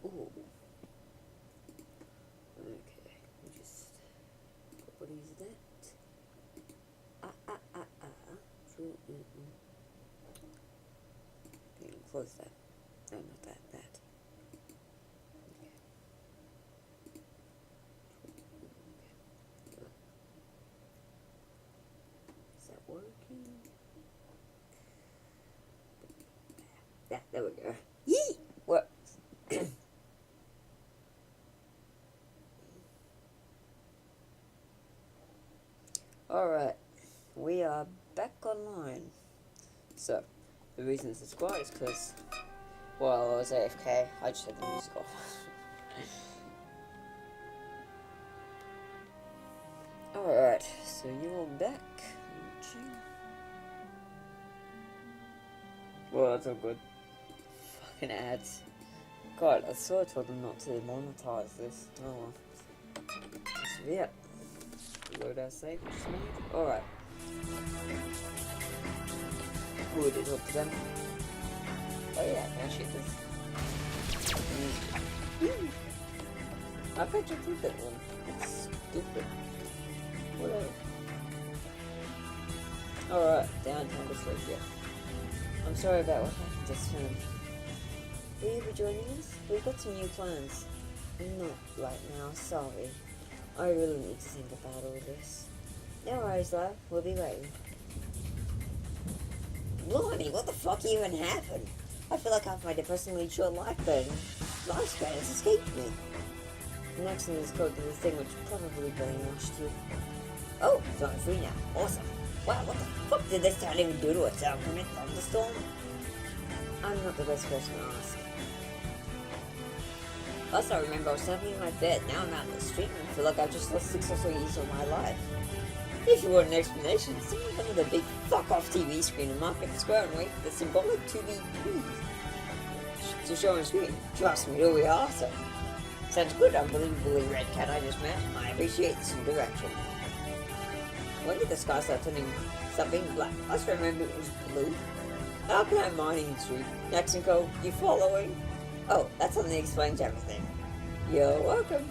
Ooh. Okay, we just what is that? Okay, close that. No, not that. That. Okay. Is that working? Yeah, there we go. Yee! What? Alright, we are back online. So, the reason this is quiet is because, while I was AFK, I just had the music off. Alright, so you're back. Well, that's all good. Fucking ads. God, I sort of told them not to monetize this. Oh well. So, yeah. Load our save, just made. Alright. Ooh, did hook to them. Oh yeah, can I shoot this? I bet you did that one. It's stupid. Whatever. Alright, downtown dystopia. I'm sorry about what happened this time. Will you be joining us? We've got some new plans. Not right now, sorry. I really need to think about all this. No worries, love. We'll be waiting. Blimey, what the fuck even happened? I feel like half my depressingly short lifespan has escaped me. Next thing is code to this thing which probably brainwashed you. Oh, it's not free now. Awesome. Wow, what the fuck did this town even do to itself from a thunderstorm? I'm not the best person to ask. Last I remember I was sleeping in my bed, now I'm out in the street and I feel like I've just lost 6 or so years of my life. If you want an explanation, sit in front of the big fuck-off TV screen in Market Square and wait for the symbolic to show on screen. Trust me, it'll be awesome. Sounds good, unbelievably red cat I just met. I appreciate this new direction. When did the sky start being black? Last I remember it was blue. How can I mining street? Jackson Co, you following? Oh, that suddenly explains everything. You're welcome.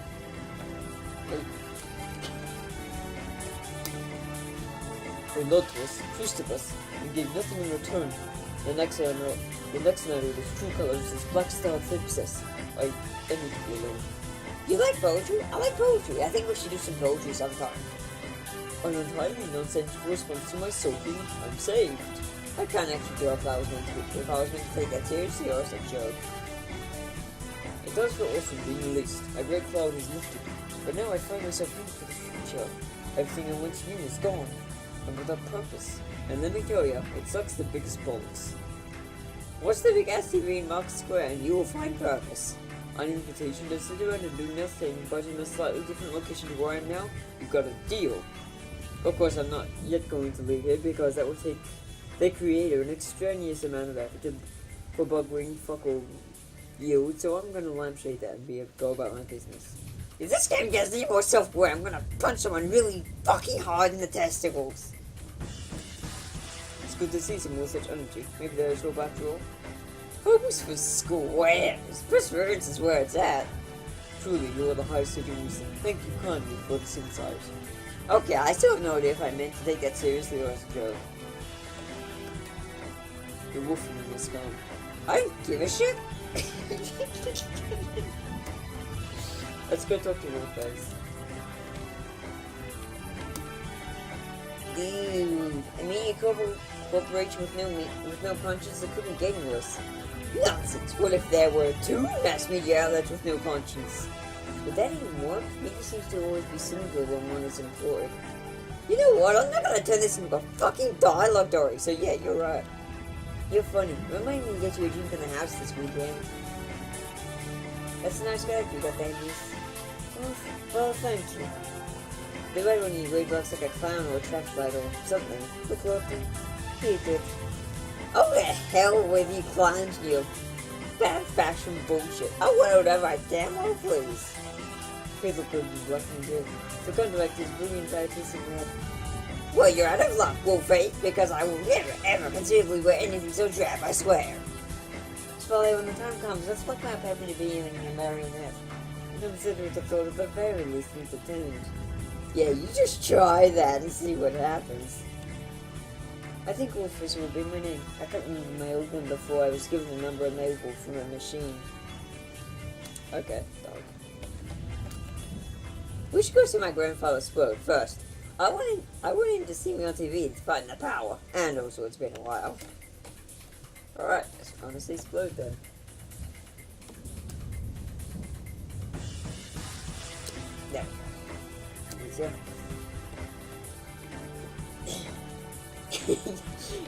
They loved us, trusted us, and gave nothing in return. The next I know his true colors is black star eclipses. I need to be alone. You like poetry? I like poetry. I think we should do some poetry sometime. An entirely nonsensical response to my soaking, I'm saved. I can't actually tell if I was meant to take that seriously or as a joke. It does feel awesome being released. A great cloud is lifted, but now I find myself in for the future. Everything I once knew is gone, and without purpose. And let me tell you, it sucks the biggest bollocks. Watch the big ass TV in Market Square and you will find purpose. An invitation to sit around and do nothing, but in a slightly different location to where I am now, you've got a deal. Of course, I'm not yet going to leave here because that will take the creator an extraneous amount of effort for bugging fuckle you, so I'm gonna lampshade that and go about my business. If this game gets any more self-aware, I'm gonna punch someone really fucking hard in the testicles. It's good to see some more such energy. Maybe there's hope after all. Hopes for squares. Perseverance is where it's at. Truly, you are the highest of reason. Thank you kindly for this insight. Okay, I still have no idea if I meant to take that seriously or as a joke. The wolf in this gone. I don't give a shit. Let's go talk to Wolfface. Dude, immediate cooperation with no conscience that couldn't get worse. Nonsense. What if there were 2 mass media outlets with no conscience? Would that even work? Media seems to always be cynical when one is employed. You know what? I'm not gonna turn this into a fucking dialogue story. So yeah, you're right. You're funny. Remind me to get you a drink in the house this weekend. That's a nice character you got there, Miss. Well, thank you. Be right when you wave looks like a clown or a traffic light or something. Look up and he did. Oh, the hell with you clowns, you fat fashion bullshit. I want whatever I can, oh please. Please look good, you bluffing dude. The conduct is brilliant artistic red. Well, you're out of luck, Wolfface, because I will never, ever conceivably wear anything so drab, I swear. Follow when the time comes. Let's look my paper to be in a marionette. Consider the thought at the very least entertained. Yeah, you just try that and see what happens. I think Wolfers will be my name. I can't remember my old one before I was given the number enabled from a machine. Okay, dog. We should go see my grandfather's boat first. I want him to see me on TV to find the power. And also it's been a while. Alright, let's go to see Explode then. There we go. Easier.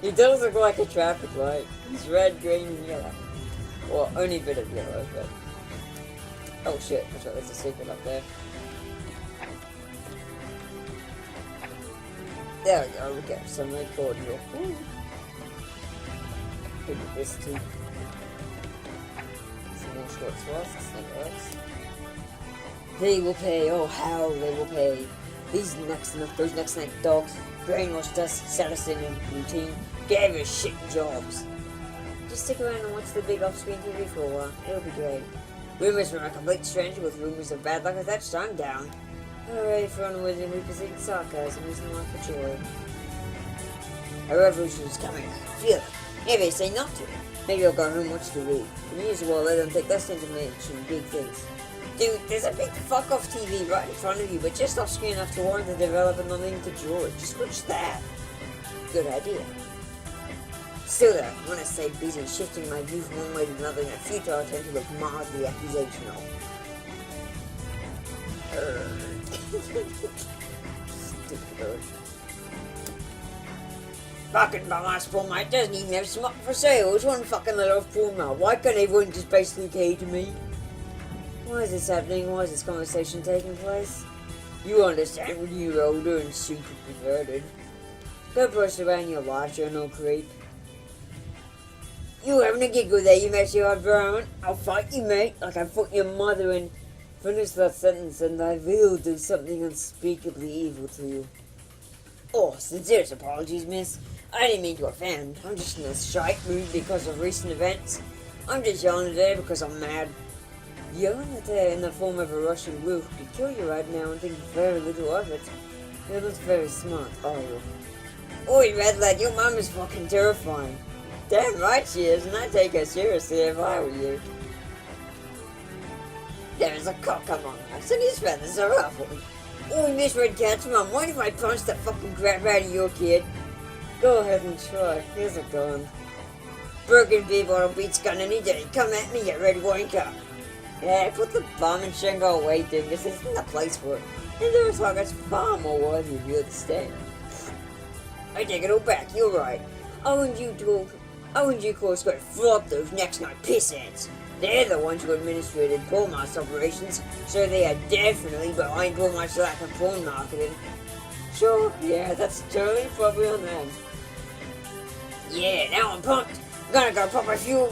He does look like a traffic light. He's red, green, and yellow. Well, only a bit of yellow, but... Oh shit, that's right, there's a secret up there. There we go, we get some red cordial. Look at this too. Some more short swaths, that works. They will pay, oh how they will pay. Those next dogs brainwashed us, set us in a routine, gave us shit jobs. Just stick around and watch the big off-screen TV for a while, it'll be great. Rumors from a complete stranger with rumors of bad luck attached, I'm down. Hooray for unwittingly pursuing sarcasm is the life for joy. A revolution is coming, I can feel it. Maybe I say not to. Maybe I'll go home and watch TV. And usually I'll let them take their sense of mention big things. Dude, there's a big fuck-off TV right in front of you, but just off-screen enough to warrant the developer not needing to draw it. Just watch that. Good idea. Still though, I'm gonna stay busy shifting my view from one way to another in a futile attempt to look mildly accusational. Stupid bird. Fucking badass poor mate doesn't even have smut for sale. It's one fucking little poor mate. Why can't everyone just basically cater to me? Why is this happening? Why is this conversation taking place? You understand when you're older and super perverted. Go brush around your life, you no creep. You having a giggle there, you messy old vermin? I'll fight you, mate, like I fought your mother and finish that sentence and I will do something unspeakably evil to you. Oh, sincerest apologies, miss. I didn't mean to offend. I'm just in a shite mood because of recent events. I'm just yelling today because I'm mad. Yelling at her in the form of a Russian wolf could kill you right now and think very little of it. You're not very smart, are you? Oi, red lad, your mum is fucking terrifying. Damn right she is, and I'd take her seriously if I were you. There's a cock among us, and his feathers are ruffled. Oi, Miss Red Cat's mum, mind if I punch the fucking crap out of your kid? Go ahead and try. Here's a gun. Broken beer bottle beats gun any day. Come at me, you red wanker. Yeah, put the bomb and shingle away, dude. This isn't the place for it. And there was like it's far more worthy of you to stand. I take it all back, you're right. I want you course go flop those next night pissheads. They're the ones who administrated porn mass operations, so they are definitely behind porn mass lack of porn marketing. Sure, yeah, that's totally probably on them. Yeah, now I'm pumped. I'm gonna go pop a few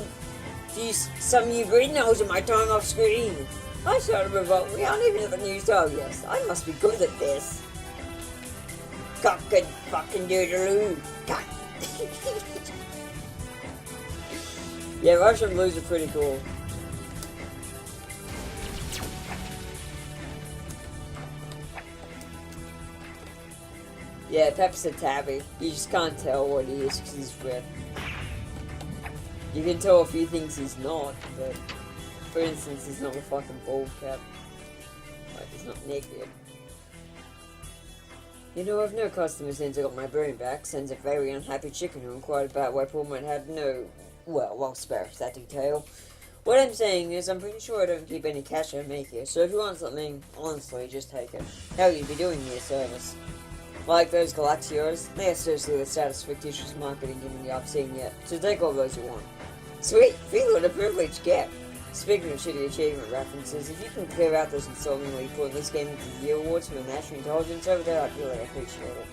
some new breeding holes in my time off screen. I started a revolt. We aren't even at the news. Oh yes, I must be good at this. Cock and fucking doodaloo. Cock. Yeah, Russian blues are pretty cool. Yeah, Pep's a tabby. You just can't tell what he is because he's red. You can tell a few things he's not, but for instance, he's not a fucking bald cap. Like, he's not naked. You know, I've no customer since I got my brain back, sends a very unhappy chicken who inquired about why Pullman had no... Well, I'll spare that detail. What I'm saying is, I'm pretty sure I don't keep any cash I make here, so if you want something, honestly, just take it. Hell, you'd be doing me a service. Like those Galaxios, they are seriously the saddest fictitious marketing gimmick I've seen yet, so take all those you want. Sweet, feel what a privilege get. Speaking of shitty achievement references, if you can clear out those insultingly pointless Game of the Year awards for the National Intelligence over there, I'd really appreciate it.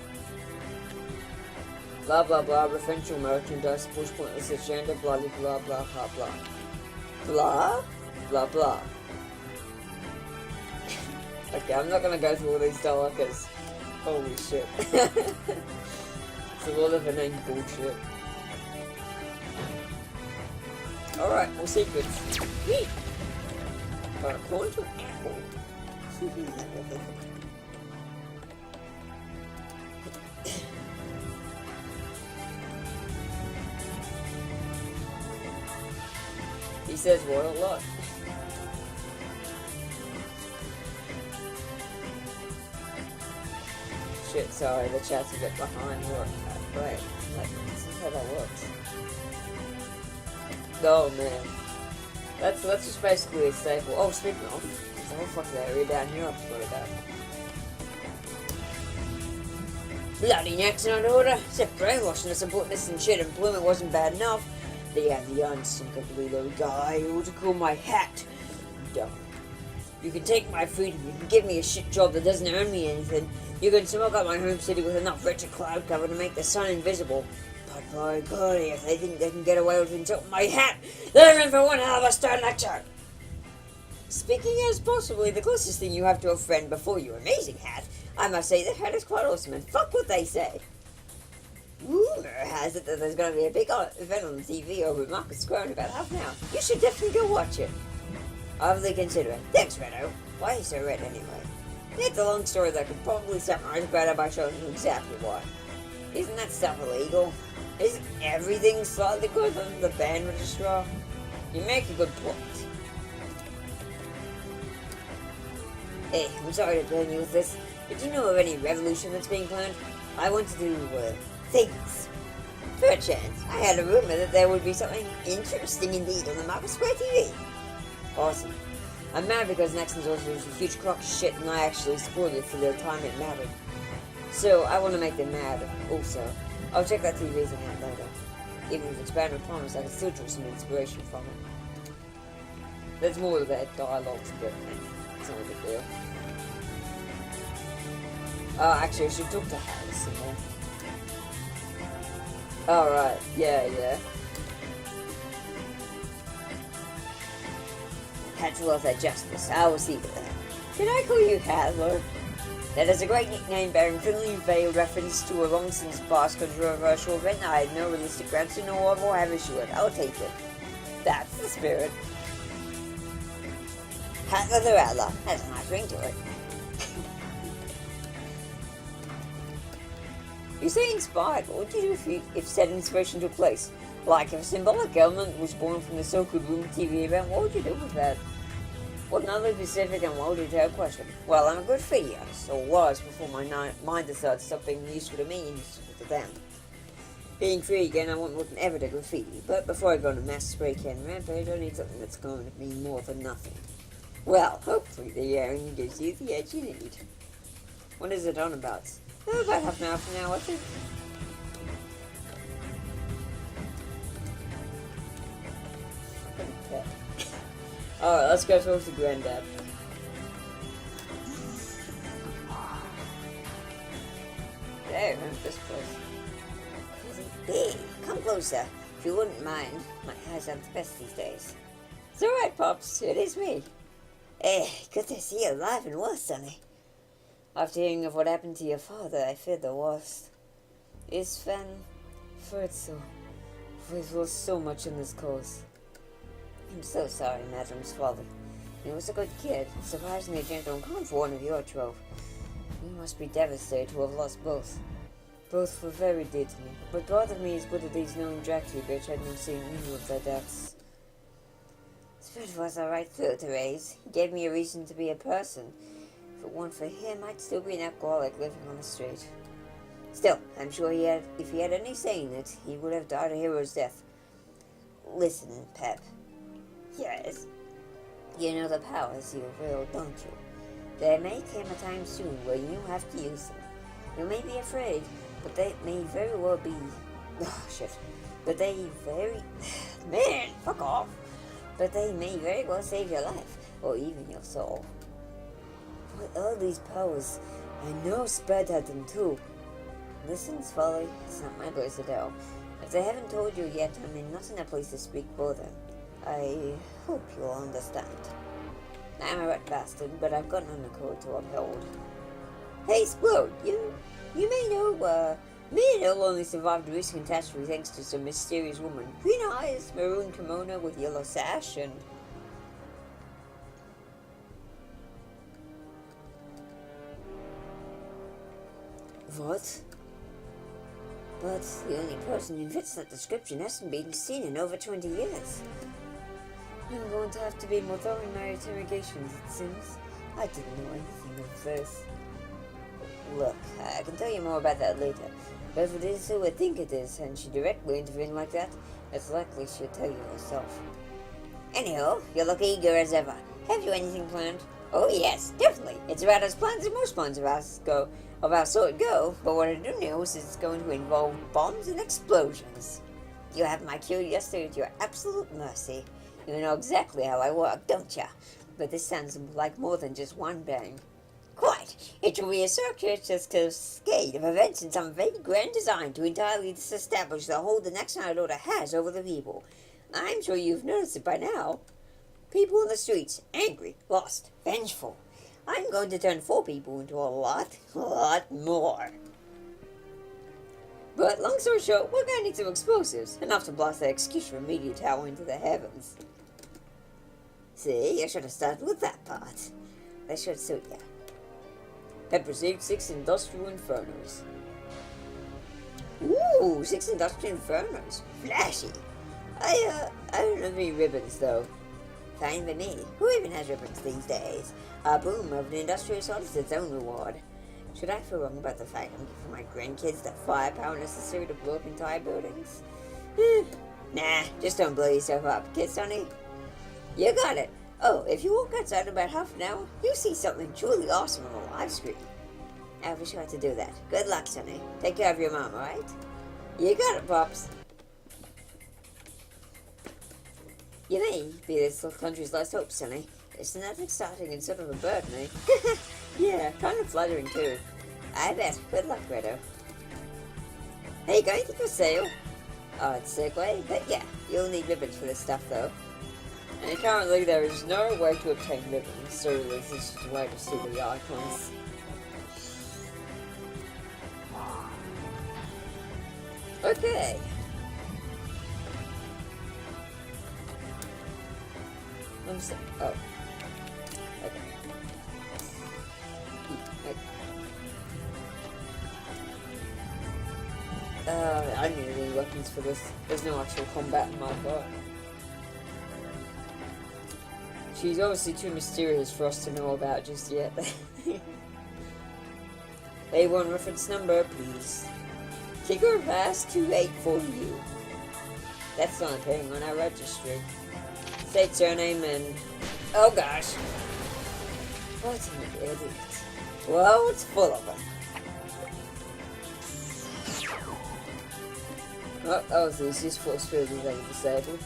Blah blah blah, referential merchandise, push pointless agenda, blah blah blah blah blah blah. Blah? Blah blah. Okay, I'm not gonna go through all these dollar because holy shit. It's a lot of inane bullshit. Alright, more secrets. Yeet! Alright, corn to apple. He says what a lot. Shit, sorry, the chat's a bit behind work. Right, like, this is how that works. Oh man. That's just basically a staple. Oh, speaking of, there's a whole fucking area down here I forgot about. Bloody accident order. Except brainwashing us and putting us in shit and Plymouth wasn't bad enough. They had the unsinkably little guy who to call my hat. Dumb. You can take my freedom, you can give me a shit job that doesn't earn me anything. You can smoke out my home city with enough wretched cloud cover to make the sun invisible. But by God, if they think they can get away with it, my hat, they're in for one hell of a stern lecture. Speaking as possibly the closest thing you have to a friend before your amazing hat, I must say that hat is quite awesome and fuck what they say. Rumor has it that there's going to be a big event on the TV over at Market Square in about half an hour. You should definitely go watch it. I'll really consider it. Thanks, Redo. Why are you so red anyway? It's a long story that could probably summarize better by showing you exactly why. Isn't that stuff illegal? Isn't everything slightly good under the band registrar? You make a good point. Hey, I'm sorry to burn you with this, but do you know of any revolution that's being planned? I want to do, things. For a chance, I had a rumor that there would be something interesting indeed on the Market Square TV. Awesome. I'm mad because Nexon's also was a huge crock of shit and I actually supported it for the time it mattered. So, I want to make them mad, also. I'll check that TV thing out later. Even if it's bad, I promise I can still draw some inspiration from it. There's more of that dialogues, but it's not a big deal. Oh, actually, I should talk to Harris in there. Alright, yeah. Had to love that justice. I will see to that. Did I call you Hadler? That is a great nickname bearing thinly veiled reference to a long since past controversial event I had no realistic grounds to know of or have issue with. I'll take it. That's the spirit. Hadler the Rattler. Has a nice ring to it. You say inspired. What would you do if said inspiration took place? Like, if a symbolic element was born from the so-called Room TV event, what would you do with that? What another specific and well-detailed question. Well, I'm a graffiti artist, or was before my mind decided to stop being useful to me and useful to them. Being free again, I want more than ever to graffiti, but before I go on a mass spray can rampage, I need something that's going to mean more than nothing. Well, hopefully the airing gives you the edge you need. What is it on about? About half an hour from now, I think. Alright, let's go talk to Granddad. There, remember this place. Hey, come closer, if you wouldn't mind. My eyes aren't the best these days. It's alright, Pops, it is me. Hey, good to see you alive and well, Sonny. After hearing of what happened to your father, I feared the worst. Is Sven Furtzel? We've lost so much in this cause. I'm so sorry, Madam's father. He was a good kid, surprisingly gentle and calm for one of your trove. You must be devastated to have lost both. Both were very dear to me, but part of me is good at these knowing Dracula bitch had not seen any of their deaths. Sven was alright through to raise. He gave me a reason to be a person. If it weren't for him, I'd still be an alcoholic living on the street. Still, I'm sure if he had any say in it, he would have died a hero's death. Listen, Pep. Yes? You know the powers you will, don't you? There may come a time soon where you have to use them. You may be afraid, but they may very well be... Oh, shit. But they very... Man, fuck off! But they may very well save your life, or even your soul. With all these powers, I know Spud had them too. Listen, Folly, it's not my place to tell. If they haven't told you yet, I'm not in a place to speak for them. I hope you'll understand. I'm a rat bastard, but I've got an honor code to uphold. Hey, Splode, you may know, Me and Il only survived a recent catastrophe thanks to some mysterious woman. Green eyes, maroon kimono with yellow sash, and... What? But the only person who fits that description hasn't been seen in over 20 years. I'm going to have to be more thorough in my interrogations, it seems. I didn't know anything of this. Look, I can tell you more about that later. But if it is who I think it is, and she directly intervened like that, it's likely she'll tell you herself. Anyhow, you look eager as ever. Have you anything planned? Oh yes, definitely. It's about as planned as most plans of our sort go, but what I do know is it's going to involve bombs and explosions. You have my curiosity at your absolute mercy. You know exactly how I work, don't you? But this sounds like more than just one bang. Quite. It will be a circuitous cascade of events in some vague grand design to entirely disestablish the hold the next night order has over the people. I'm sure you've noticed it by now. People in the streets, angry, lost, vengeful. I'm going to turn 4 people into a lot more. But long story short, we're going to need some explosives, enough to blast the execution media tower into the heavens. See, I should have started with that part. That should suit ya. Have received 6 industrial infernos. Ooh, 6 industrial infernos. Flashy. I don't have any ribbons, though. Fine by me. Who even has ribbons these days? A boom of an industrial assault is its own reward. Should I feel wrong about the fact I'm giving my grandkids the firepower necessary to blow up entire buildings? Nah, just don't blow yourself up, kid Sonny. You got it. Oh, if you walk outside in about half an hour, you'll see something truly awesome on the live screen. I'll be sure to do that. Good luck, Sonny. Take care of your mom, alright? You got it, Pops. You may be this country's last hope, Sonny. Isn't that exciting and sort of a burden, eh? Yeah, kind of flattering too. I bet. Good luck, Gredo. Hey, got anything for sale? Oh, it's a segue, but yeah, you'll need ribbons for this stuff though. And currently there is no way to obtain ribbons, so this is just a way to see the icons. Okay. Oh. Okay. I don't need any weapons for this. There's no actual combat in my part. She's obviously too mysterious for us to know about just yet. A1 reference number, please. Kicker Pass 2840U. That's not appearing on our registry. State surname and... Oh gosh. What an idiot. Well, it's full of them. Oh, so it's just force field is already disabled.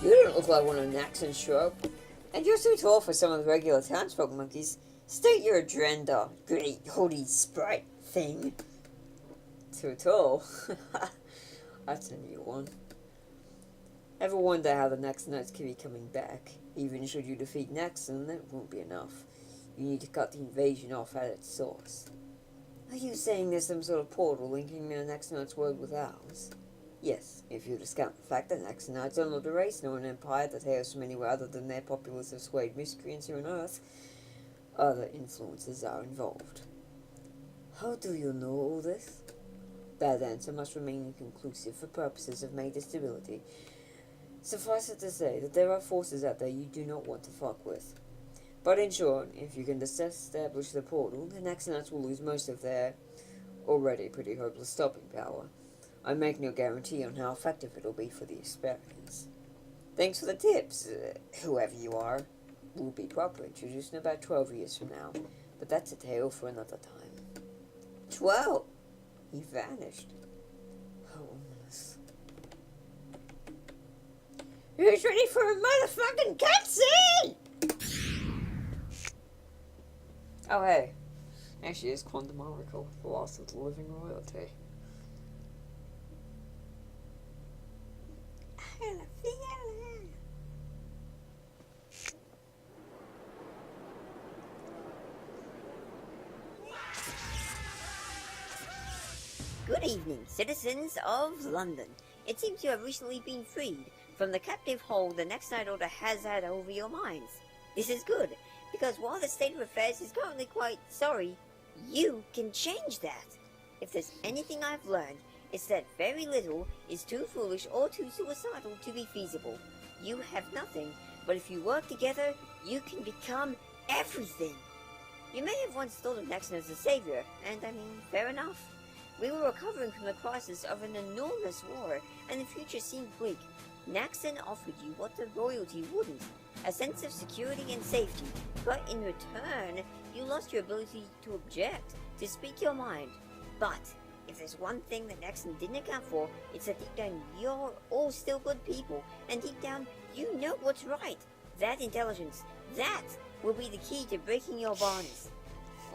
You don't look like one of Naxon's shrub. And you're too tall for some of the regular townsfolk monkeys. State your agenda, great holy sprite thing. Too tall? That's a new one. Ever wonder how the next Knights can be coming back? Even should you defeat Naxon, that won't be enough. You need to cut the invasion off at its source. Are you saying there's some sort of portal linking the next Knight's world with ours? Yes, if you discount the fact that Naxon Knights are not a race nor an empire that hails from anywhere other than their populace of swayed miscreants here on Earth, other influences are involved. How do you know all this? That answer must remain inconclusive for purposes of major stability. Suffice it to say that there are forces out there you do not want to fuck with. But in short, if you can establish the portal, the Naxonites will lose most of their already pretty hopeless stopping power. I make no guarantee on how effective it'll be for the experiments. Thanks for the tips, whoever you are. We'll be properly introduced in about 12 years from now, but that's a tale for another time. 12? He vanished. How ominous. Who's ready for a motherfucking cutscene? Oh hey, actually it's Quantum Oracle, the loss of the living royalty. I got a feeling. evening, citizens of London. It seems you have recently been freed from the captive hold the Next Night Order has had over your minds. This is good, because while the state of affairs is currently quite sorry, you can change that. If there's anything I've learned, it's that very little is too foolish or too suicidal to be feasible. You have nothing, but if you work together, you can become everything. You may have once thought of Naxon as a savior, and I mean, fair enough. We were recovering from the crisis of an enormous war, and the future seemed bleak. Naxon offered you what the royalty wouldn't, a sense of security and safety, but in return, you lost your ability to object, to speak your mind. But if there's one thing that Naxon didn't account for, it's that deep down you're all still good people, and deep down you know what's right. That intelligence, that will be the key to breaking your bonds.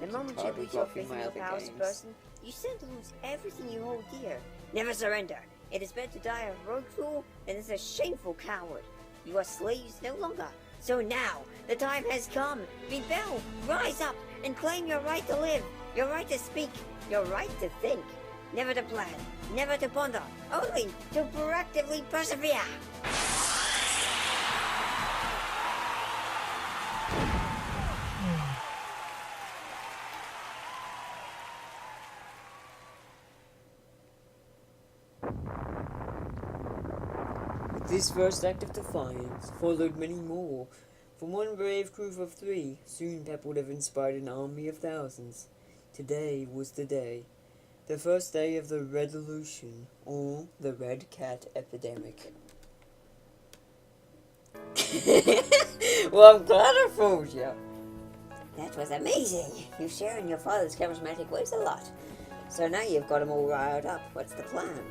The moment you lose your faith in your power as a person, you stand to lose everything you hold dear. Never surrender. It is better to die a heroic fool than as a shameful coward. You are slaves no longer. So now, the time has come. Rebel, rise up, and claim your right to live, your right to speak, your right to think. Never to plan, never to ponder, only to proactively persevere. This first act of defiance followed many more. From one brave crew of 3, soon Pep would have inspired an army of thousands. Today was the day. The first day of the Revolution, or the Red Cat Epidemic. Well, I'm glad I fooled you. That was amazing. You share in your father's charismatic ways a lot. So now you've got them all riled up. What's the plan?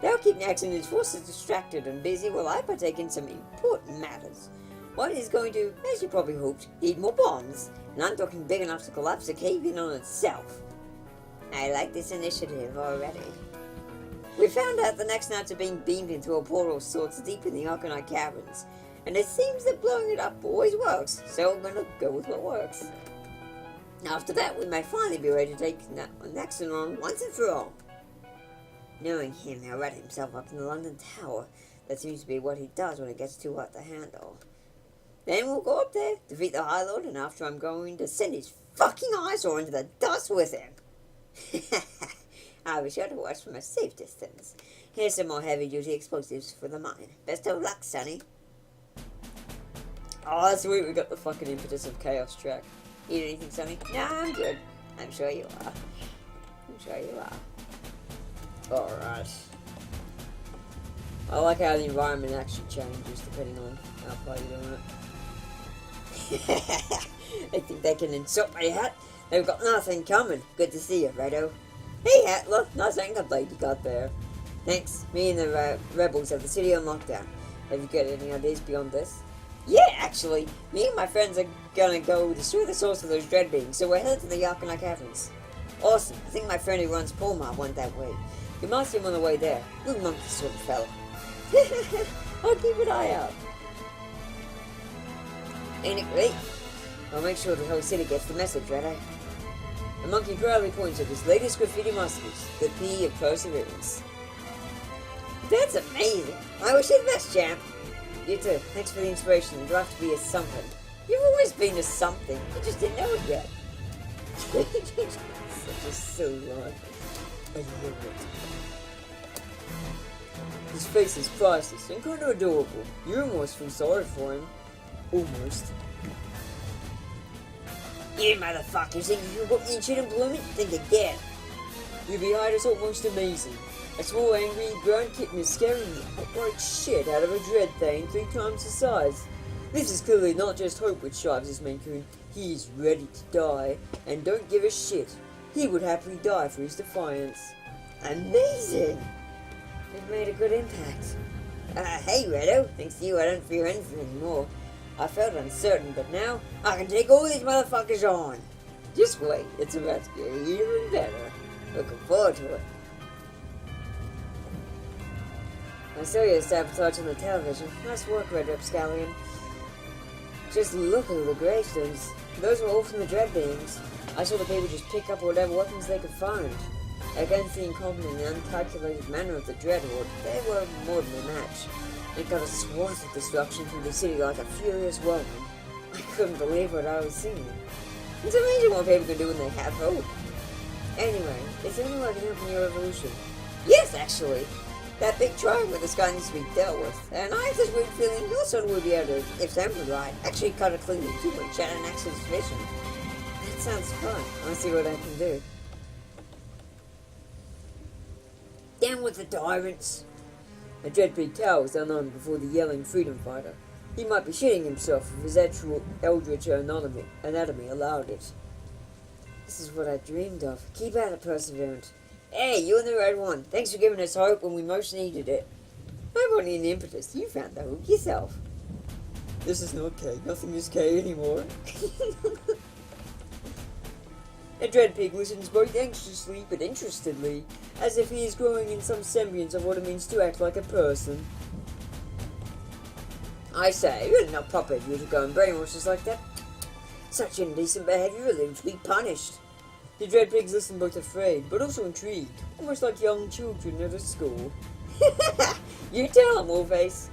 They'll keep Nax and his forces distracted and busy while I partake in some important matters. One is going to, as you probably hoped, need more bombs, and I'm talking big enough to collapse a cave in on itself. I like this initiative already. We found out the next nights are being beamed into a portal sorts deep in the Arcanite caverns, and it seems that blowing it up always works, so I'm gonna go with what works. After that, we may finally be ready to take Naxon on once and for all. Knowing him, he'll wrap himself up in the London Tower. That seems to be what he does when it gets too hot to handle. Then we'll go up there, defeat the High Lord, and after I'm going to send his fucking eyesore into the dust with him. I'll be sure to watch from a safe distance. Here's some more heavy-duty explosives for the mine. Best of luck, Sonny. Oh, that's sweet, we got the fucking impetus of chaos track. Eat anything, Sonny? No, I'm good. I'm sure you are. I'm sure you are. Alright. I like how the environment actually changes depending on how far you're doing it. They think they can insult my hat? They've got nothing coming. Good to see you, Redo. Hey, Hatler. Nice anchor blade you got there. Thanks. Me and the rebels have the city on lockdown. Have you got any ideas beyond this? Yeah, actually. Me and my friends are gonna go destroy the source of those dread beings, so we're headed to the Arcanite Caverns. Awesome. I think my friend who runs Polmar went that way. You might see him on the way there. Good monkey sort of fella. I'll keep an eye out. Ain't it great? I'll make sure the whole city gets the message, right? The monkey proudly points at his latest graffiti masterpiece, the P of Perseverance. That's amazing. I wish you the best, champ. You too. Thanks for the inspiration. You have to be a something. You've always been a something. You just didn't know it yet. Such a silly line. I love it. His face is priceless and kind of adorable. You almost feel sorry for him. Almost. You motherfuckers think you can put me in shit and bloom it? Think again. Your behind is almost amazing. A small angry brown kitten is scaring the outright shit out of a dread thing 3 times the size. This is clearly not just hope which drives this main coon. He is ready to die and don't give a shit. He would happily die for his defiance. Amazing! It made a good impact. Hey Redo, thanks to you I don't fear anything anymore. I felt uncertain, but now I can take all these motherfuckers on. Just wait, it's about to get even better. Looking forward to it. I saw your sabotage on the television. Nice work, Red Rapscallion. Just look at the gravestones. Those were all from the dread beings. I saw the people just pick up whatever weapons they could find. Against the incompetent and uncalculated manner of the Dreadhorde, they were more than a match. It got a swath of destruction through the city like a furious whirlwind. I couldn't believe what I was seeing. It's amazing what people can do when they have hope. Anyway, is there any way I can help in your revolution? Yes, actually. That big tribe with the sky needs to be dealt with. And I have this weird feeling your son will be able to, if Sam right, actually cut a clean into it, chat and access vision. That sounds fun. I'll see what I can do. Down with the tyrants! A dreadbeak tower was unarmed before the yelling freedom fighter. He might be shitting himself if his actual eldritch anatomy allowed it. This is what I dreamed of. Keep at it, Perseverant. Hey, you're the right one. Thanks for giving us hope when we most needed it. I won't need an impetus. You found the hope yourself. This is not K. Nothing is K anymore. A dreadpig listens both anxiously but interestedly, as if he is growing in some semblance of what it means to act like a person. I say, you're not proper of you to go and brainwash us like that. Such indecent behaviour really to be punished. The dreadpigs listen both afraid, but also intrigued, almost like young children at a school. You tell him, Warface.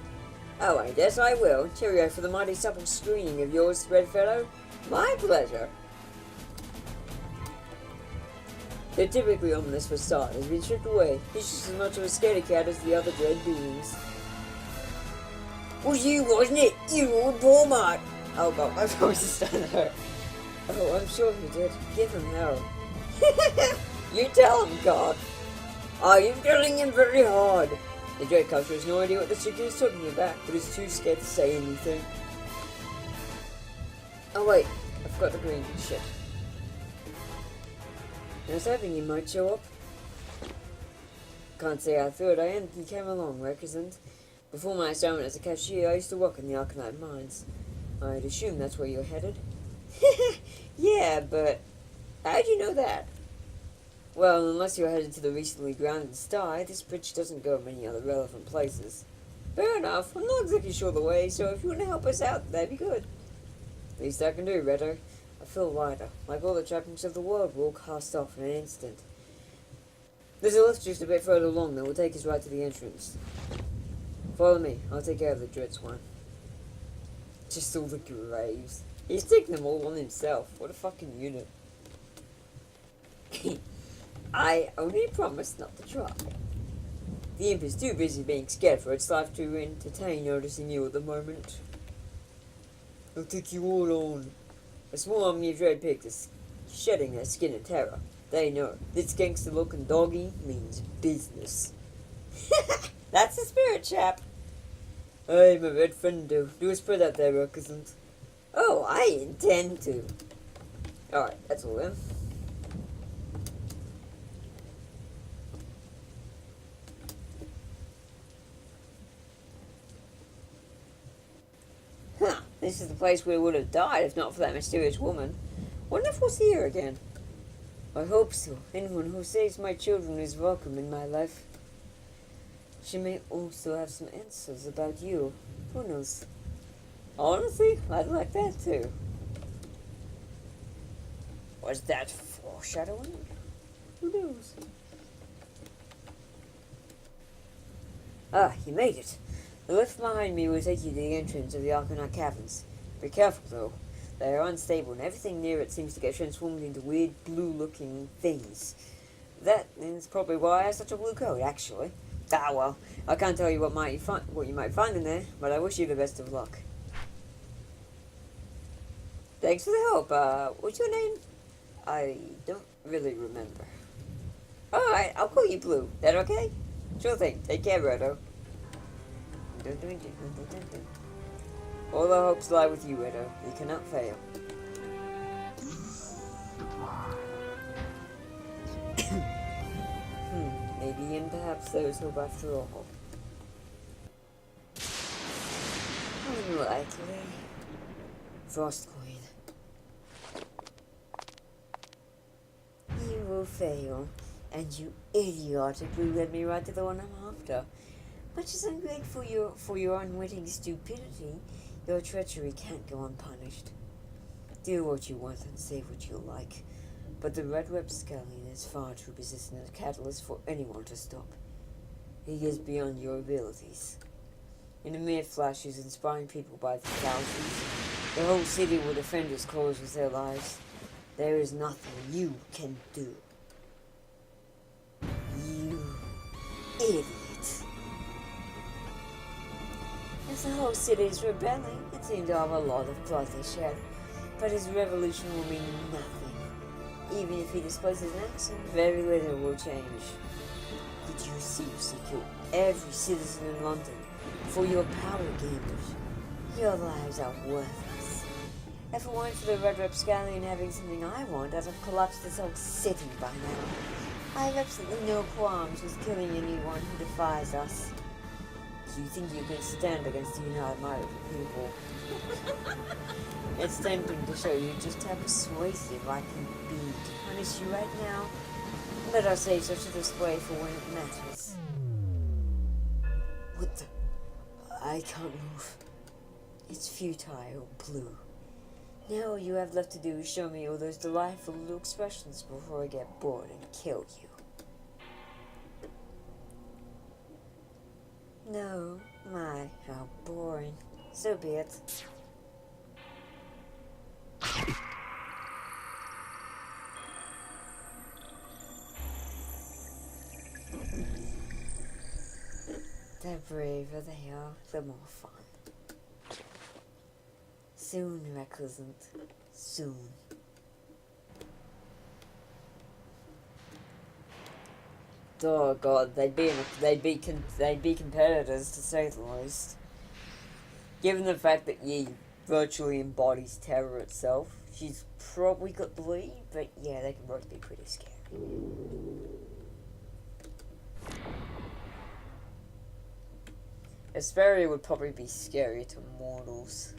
Oh, I guess I will. Cheerio for the mighty supple screening of yours, Threadfellow. My pleasure. The typically ominous facade has been stripped away. He's just as much of a scaredy cat as the other dread beings. Was you, wasn't it? You old poor mart. Oh god, my voice is starting to hurt. Oh, I'm sure he did. Give him hell. You tell him, God. I am telling him very hard. The dread culture has no idea what the chicken is talking about, but is too scared to say anything. Oh wait, I forgot the green shit. I was hoping you might show up. Can't say I thought I am. You came along, requisite. Before my assignment as a cashier, I used to work in the Arcanite mines. I'd assume that's where you're headed. Yeah, but how'd you know that? Well, unless you're headed to the recently grounded sty, this bridge doesn't go many other relevant places. Fair enough. I'm not exactly sure the way, so if you want to help us out, that'd be good. Least I can do, Redo. I feel lighter, like all the trappings of the world will cast off in an instant. There's a lift just a bit further along that will take us right to the entrance. Follow me, I'll take care of the dread swine. Just all the graves. He's taking them all on himself. What a fucking unit. I only promise not to try. The imp is too busy being scared for its life to entertain noticing you at the moment. I'll take you all on. A small army of dread pigs are shedding their skin in terror. They know this gangster-looking doggy means business. That's the spirit, chap. Hey, my red friend, do a spread out there, requisite. Oh, I intend to. Alright, that's all then. Huh, this is the place we would have died if not for that mysterious woman. Wonder if we'll see her again. I hope so. Anyone who saves my children is welcome in my life. She may also have some answers about you. Who knows? Honestly, I'd like that too. Was that foreshadowing? Who knows? Ah, you made it. The lift behind me will take you to the entrance of the Arcanite Caverns. Be careful though. They are unstable and everything near it seems to get transformed into weird blue-looking things. That is probably why I have such a blue coat, actually. Ah well, I can't tell you what you might find in there, but I wish you the best of luck. Thanks for the help. What's your name? I don't really remember. Alright, I'll call you Blue. That okay? Sure thing. Take care, Redo. All our hopes lie with you, Redo. You cannot fail. Maybe and perhaps there is hope after all. Unlikely. Frost Queen. You will fail, and you idiotically led me right to the one I'm after. Much as I'm grateful for your unwitting stupidity, your treachery can't go unpunished. Do what you want and say what you like. But the red rapscallion is far too persistent a catalyst for anyone to stop. He is beyond your abilities. In a mere flash, he's inspiring people by the thousands. The whole city will defend its cause with their lives. There is nothing you can do. You idiot. As the whole city is rebelling, it seems to have a lot of blood they shed. But his revolution will mean nothing. Even if he displays his accent, very little will change. Did you seriously kill every citizen in London for your power gamers? Your lives are worthless. If it weren't for the red rapscallion having something I want, I'd have collapsed this whole city by now. I have absolutely no qualms with killing anyone who defies us. Do you think you can stand against the United Might of the people? It's tempting to show you just how persuasive I can be to punish you right now. Let us save such a display for when it matters. What the? I can't move. It's futile, Blue. Now all you have left to do is show me all those delightful little expressions before I get bored and kill you. No, my, how boring. So be it. The braver they are, the more fun. Soon, reclusant. Soon. Oh God, they'd be competitors to say the least. Given the fact that Yi virtually embodies terror itself, she's probably got bleed, but yeah, they can both be pretty scary. Asperia would probably be scary to mortals,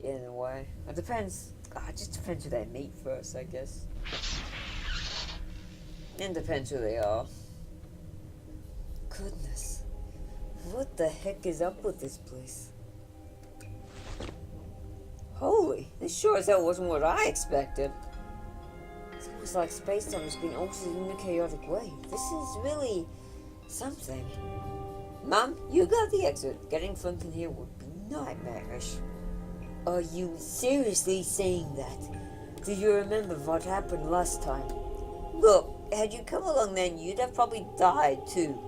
in a way. It depends. It just depends who they meet first, I guess. And depends who they are. Goodness, what the heck is up with this place? Holy, this sure as hell wasn't what I expected. It's almost like space-time has been altered in a chaotic way. This is really something. Mom, you got the exit. Getting Flint in here would be nightmarish. Are you seriously saying that? Do you remember what happened last time? Look, had you come along then, you'd have probably died too.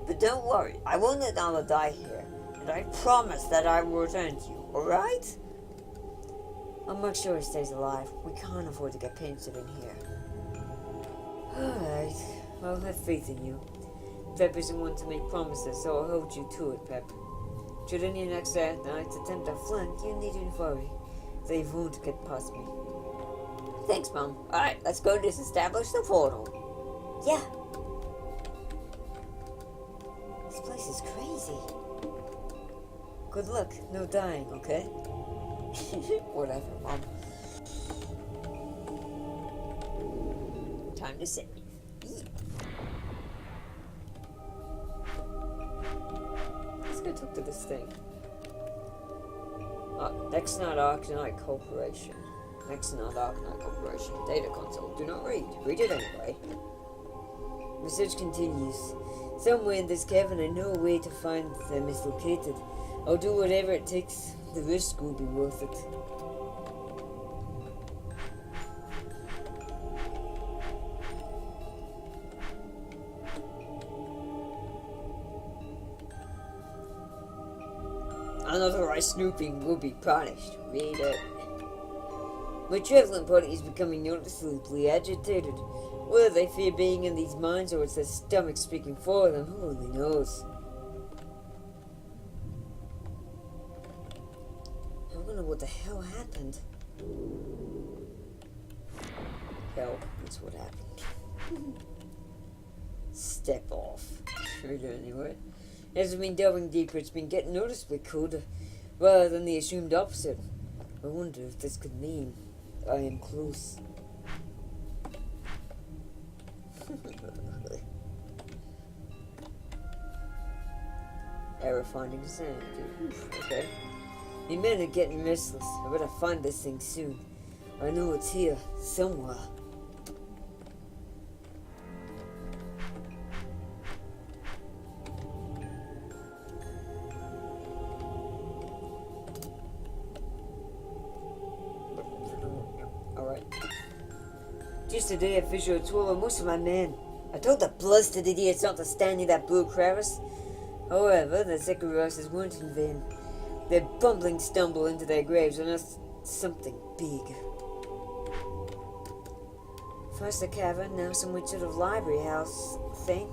But don't worry, I won't let Nala die here. And I promise that I will return to you, alright? I'll make sure he stays alive. We can't afford to get painted in here. Alright, I'll have faith in you. Pep isn't one to make promises, so I'll hold you to it, Pep. Should any next night attempt a flank, you needn't worry. They won't get past me. Thanks, Mom. Alright, let's go disestablish the portal. Yeah. This place is crazy. Good luck. No dying, okay? Whatever, Mom. Time to save. Let's go talk to this thing. Next Night Arcanite Corporation. Next Night Arcanite Corporation. Data console. Do not read. Read it anyway. Research continues. Somewhere in this cavern I know a way to find them is located. I'll do whatever it takes. The risk will be worth it. Unauthorized snooping will be punished. Read it. My traveling party is becoming noticeably agitated. Whether they fear being in these mines or it's their stomach speaking for them, who only knows? I wonder what the hell happened. Hell, that's what happened. Step off. Read it anyway. As I've been delving deeper, it's been getting noticeably colder, rather than the assumed opposite. I wonder if this could mean I am close. Error finding sanity. Okay. The men are getting restless. I better find this thing soon. I know it's here, somewhere. Just today, a fisher had swallowed most of my men. I told the blasted idiots not to stand near that blue crevice. However, the sacrifices weren't in vain. Their bumbling stumble into their graves unearthed something big. First a cavern, now some weird sort of library house thing.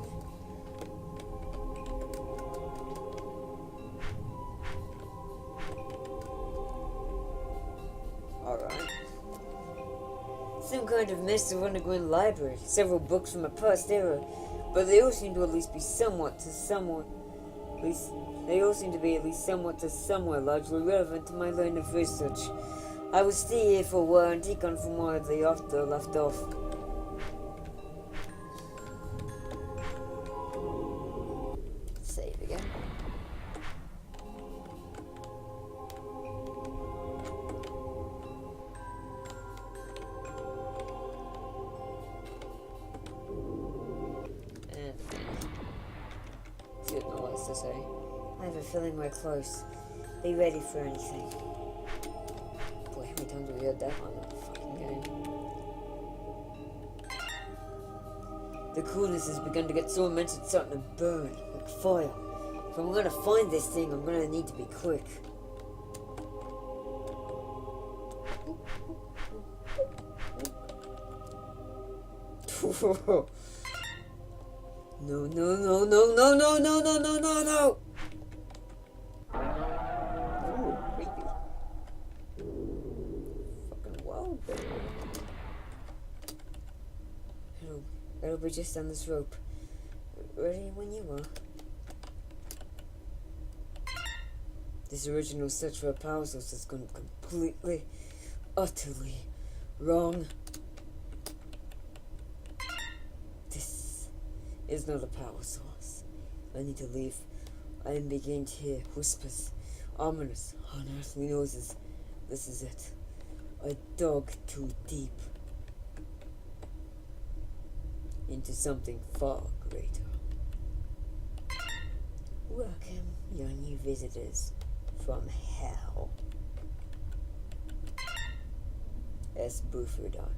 Alright. Some kind of massive underground library. Several books from a past era. But they all seem to at least be somewhere largely relevant to my line of research. I will stay here for a while and take on from where the author left off. Save again. And see what Noah has to say. I have a feeling we're close. Be ready for anything. Boy, how many times have we heard that on the fucking game? The coolness has begun to get so immense it's starting to burn, like fire. If I'm gonna find this thing, I'm gonna need to be quick. No, no, no, no, no, no, no, no, no, no, no! Ooh, creepy. Fucking wild, baby. It'll be just on this rope. Ready when you are. This original search for a power source has gone completely, utterly wrong. This is not a power source. I need to leave. I am beginning to hear whispers, ominous, unearthly noises. This is it. I dug too deep into something far greater. Welcome, your new visitors from hell. S. Bufordon.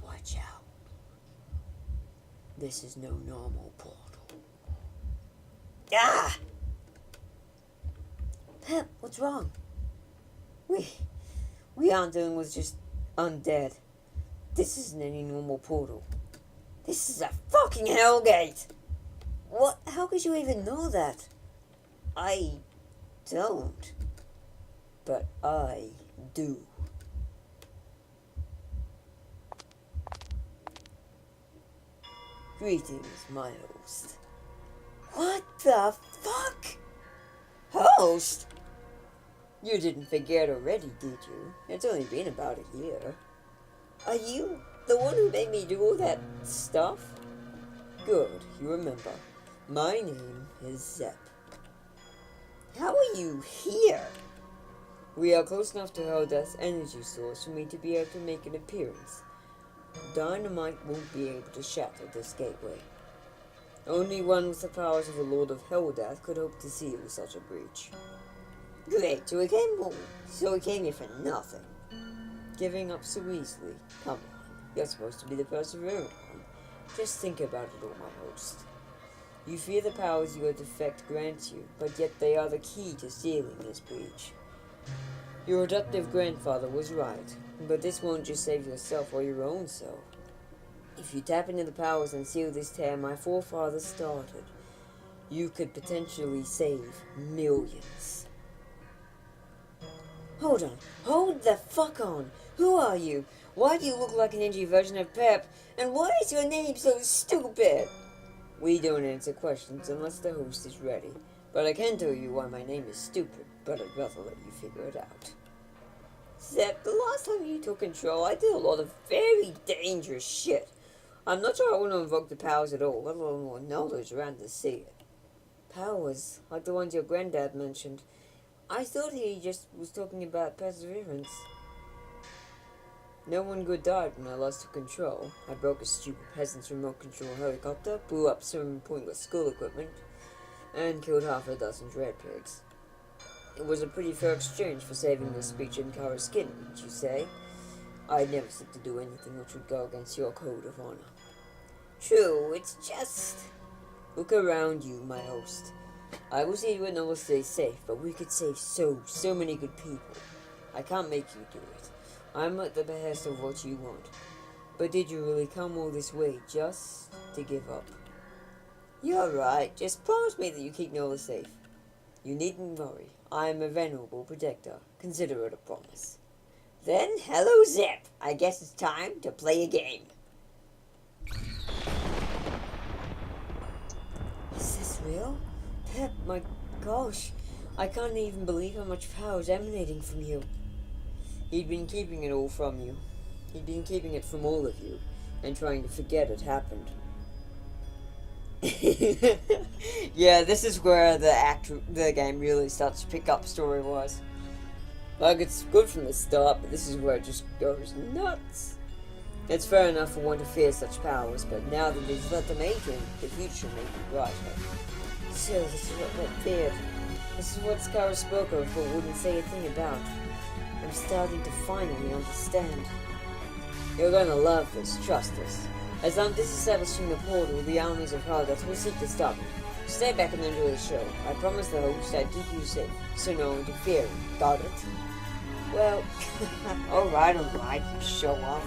Watch out. This is no normal portal. Ah! Pep, what's wrong? We aren't dealing with just undead. This isn't any normal portal. This is a fucking hellgate! What? How could you even know that? I don't. But I do. Greetings, my host. What the fuck? Host? You didn't forget already, did you? It's only been about a year. Are you the one who made me do all that stuff? Good, you remember. My name is Zep. How are you here? We are close enough to Helldeath's energy source for me to be able to make an appearance. Dynamite won't be able to shatter this gateway. Only one with the powers of the Lord of Helldeath could hope to seal such a breach. Great, so we came here for nothing. Giving up so easily. Come on, you're supposed to be the perseverant one. Just think about it all, my host. You fear the powers your defect grants you, but yet they are the key to sealing this breach. Your adoptive grandfather was right, but this won't just save yourself or your own soul. If you tap into the powers and seal this tear my forefathers started, you could potentially save millions. Hold on. Hold the fuck on. Who are you? Why do you look like an NG version of Pep? And why is your name so stupid? We don't answer questions unless the host is ready. But I can tell you why my name is stupid, but I'd rather let you figure it out. Zep, the last time you took control, I did a lot of very dangerous shit. I'm not sure I want to invoke the powers at all, let alone more knowledge around to see it. Powers, like the ones your granddad mentioned. I thought he just was talking about perseverance. No one good died when I lost control. I broke a stupid peasant's remote control helicopter, blew up some pointless school equipment, and killed half a dozen dread pigs. It was a pretty fair exchange for saving your speech and Kara's skin, wouldn't you say? I'd never seek to do anything which would go against your code of honor. True, it's just... Look around you, my host. I will say you would never stay safe, but we could save so many good people. I can't make you do it. I'm at the behest of what you want. But did you really come all this way just to give up? You're right. Just promise me that you keep Nola safe. You needn't worry. I am a venerable protector. Consider it a promise. Then, hello Zip. I guess it's time to play a game. Is this real? Pep, my gosh. I can't even believe how much power is emanating from you. He'd been keeping it all from you. He'd been keeping it from all of you, and trying to forget it happened. Yeah, this is where the game really starts to pick up story-wise. Like, it's good from the start, but this is where it just goes nuts. It's fair enough for one to fear such powers, but now that he's let them aid him, the future may be brighter. So this is what that feared. This is what Scar spoke of, but wouldn't say a thing about. I'm starting to finally understand. You're gonna love this, trust us. As I'm disestablishing the portal, the armies of Hardas will seek to stop me. Stay back and enjoy the show. I promise the host I'd keep you safe, so no interfering. Got it? Well, alright, you show off.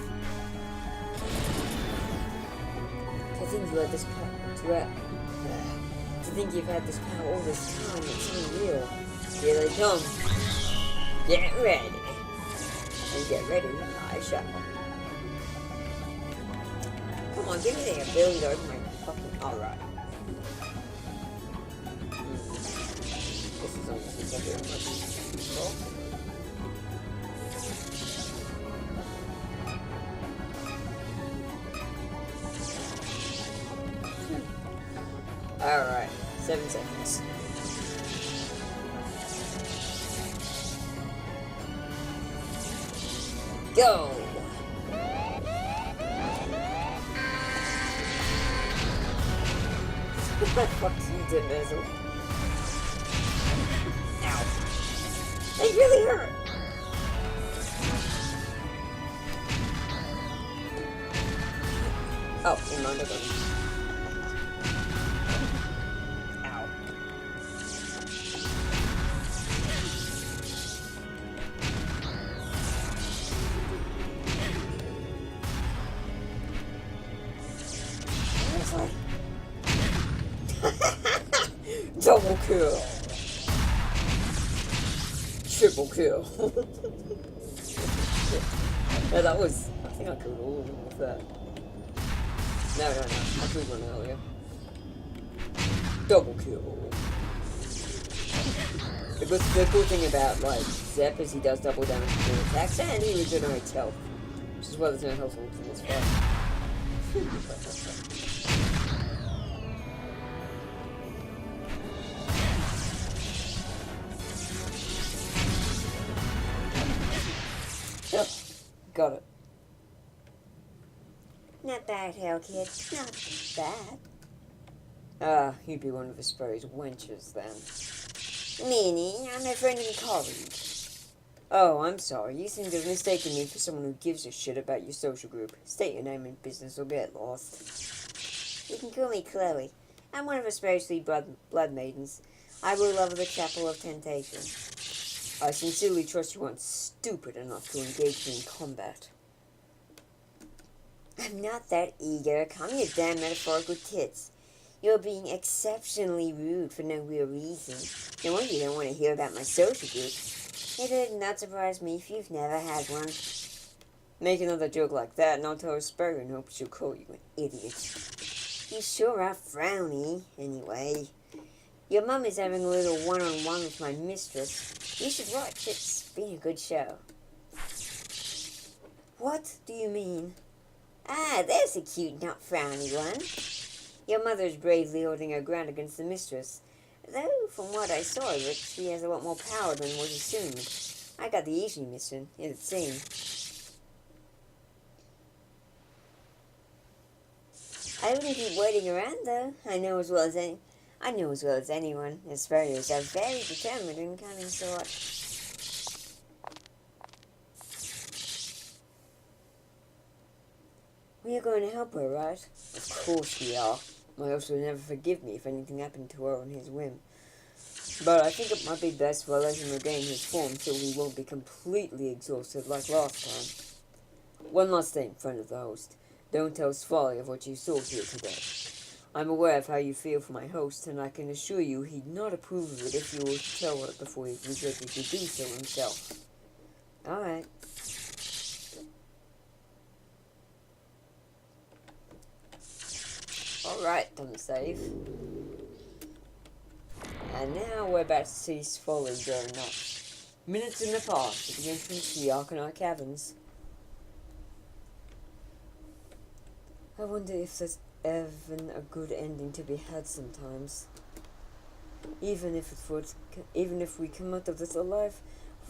To think you had this power, to think you've had this power all this time, it's unreal. Here they come. Get ready. And get ready, I shall. Come on, give me the ability to open my fucking... Alright. This is almost exactly how much... Alright, 7 seconds. Go! Fuck you, did Mizzle. Ow. They really hurt! Oh, never mind, okay. Ow. Double kill. Triple kill. Yeah, that was... I think I killed all of them with that. No. I killed one earlier. Double kill. Because the cool thing about, like, Zep is he does double damage to the attacks and he regenerates health. Which is why there's no health in this fight. Yep, got it. Not bad, Hell Kid. Not bad. Ah, you'd be one of Hesperi's wenches then. Meaning, I'm a friend and colleague. Oh, I'm sorry. You seem to have mistaken me for someone who gives a shit about your social group. State your name and business or get lost. You can call me Chloe. I'm one of Hesperi's 3 blood maidens. I rule over the Chapel of Temptation. I sincerely trust you aren't stupid enough to engage me in combat. I'm not that eager. Calm your damn metaphorical tits. You're being exceptionally rude for no real reason. No wonder you don't want to hear about my social group. It would not surprise me if you've never had one. Make another joke like that and I'll tell Hesperi and hope she'll call you an idiot. You sure are frowny, anyway. Your mum is having a little one-on-one with my mistress. You should watch. It's been a good show. What do you mean? Ah, there's a cute, not frowny one. Your mother is bravely holding her ground against the mistress. Though, from what I saw of it, she has a lot more power than was assumed. I got the easy mission, it seemed. I wouldn't keep waiting around, though. I know as well as anyone, Asparios are very determined and cunning sort. We are going to help her, right? Of course we are. My host will never forgive me if anything happened to her on his whim. But I think it might be best if I let him regain his form so he won't be completely exhausted like last time. One last thing, friend of the host. Don't tell Svali of what you saw here today. I'm aware of how you feel for my host, and I can assure you he'd not approve of it if you were to tell her before he was ready to do so himself. Alright. Alright, done the save. And now we're about to see Svali growing up. Minutes in the past, at the entrance to the Arcanite Caverns. I wonder if there's even a good ending to be had sometimes. Even if we come out of this alive,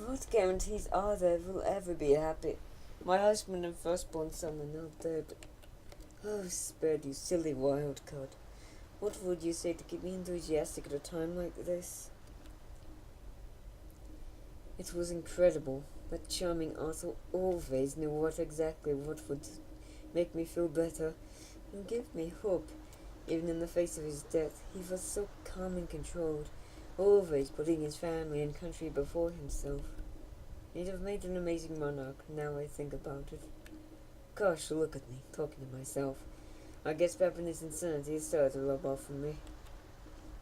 what guarantees are there we'll ever be happy? My husband and firstborn son are not there, but oh, spared you silly wild card. What would you say to keep me enthusiastic at a time like this? It was incredible. That charming Arthur always knew what would make me feel better and give me hope. Even in the face of his death, he was so calm and controlled, always putting his family and country before himself. He'd have made an amazing monarch, now I think about it. Gosh, look at me, talking to myself. I guess Pepper's insanity has started to rub off on me.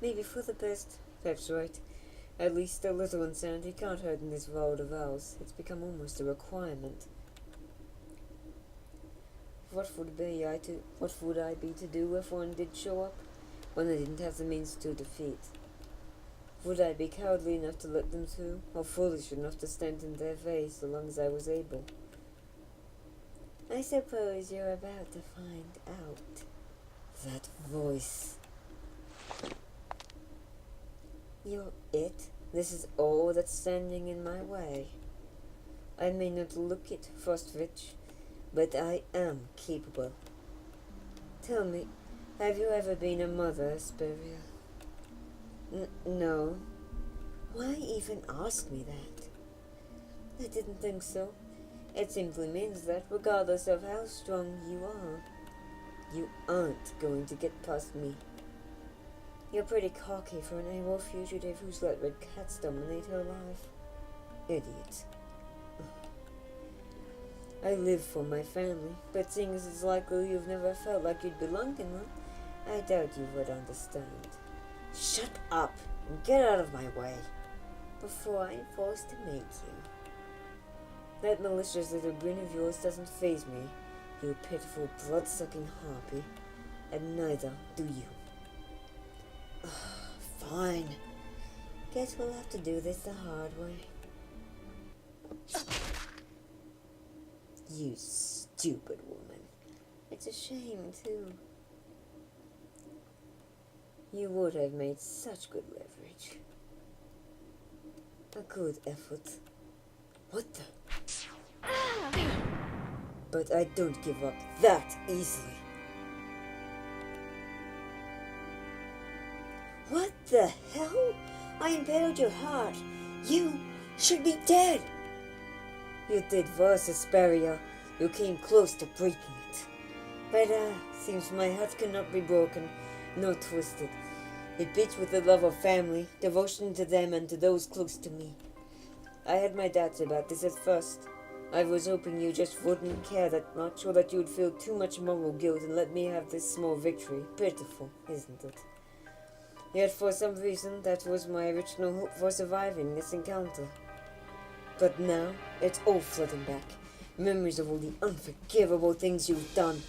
Maybe for the best. Pep's right. At least a little insanity can't hurt in this world of ours. It's become almost a requirement. What would I be to do if one did show up, when I didn't have the means to defeat? Would I be cowardly enough to let them through, or foolish enough to stand in their way so long as I was able? I suppose you're about to find out. That voice. You're it. This is all that's standing in my way. I may not look it, Frostvich, but I am capable. Tell me, have you ever been a mother, Asperia? No. Why even ask me that? I didn't think so. It simply means that, regardless of how strong you are, you aren't going to get past me. You're pretty cocky for an AWOL fugitive who's let red cats dominate her life. Idiot. I live for my family, but seeing as it's likely you've never felt like you'd belonged in one, I doubt you would understand. Shut up and get out of my way before I'm forced to make you. That malicious little grin of yours doesn't faze me, you pitiful blood-sucking harpy, and neither do you. Fine. Guess we'll have to do this the hard way. You stupid woman. It's a shame, too. You would have made such good leverage. A good effort. What the? But I don't give up that easily. What the hell? I impaled your heart. You should be dead. You did worse, Asperia. You came close to breaking it. But, seems my heart cannot be broken, nor twisted. It beats with the love of family, devotion to them and to those close to me. I had my doubts about this at first. I was hoping you just wouldn't care that much, or that you would feel too much moral guilt and let me have this small victory. Pitiful, isn't it? Yet for some reason, that was my original hope for surviving this encounter. But now, it's all flooding back. Memories of all the unforgivable things you've done.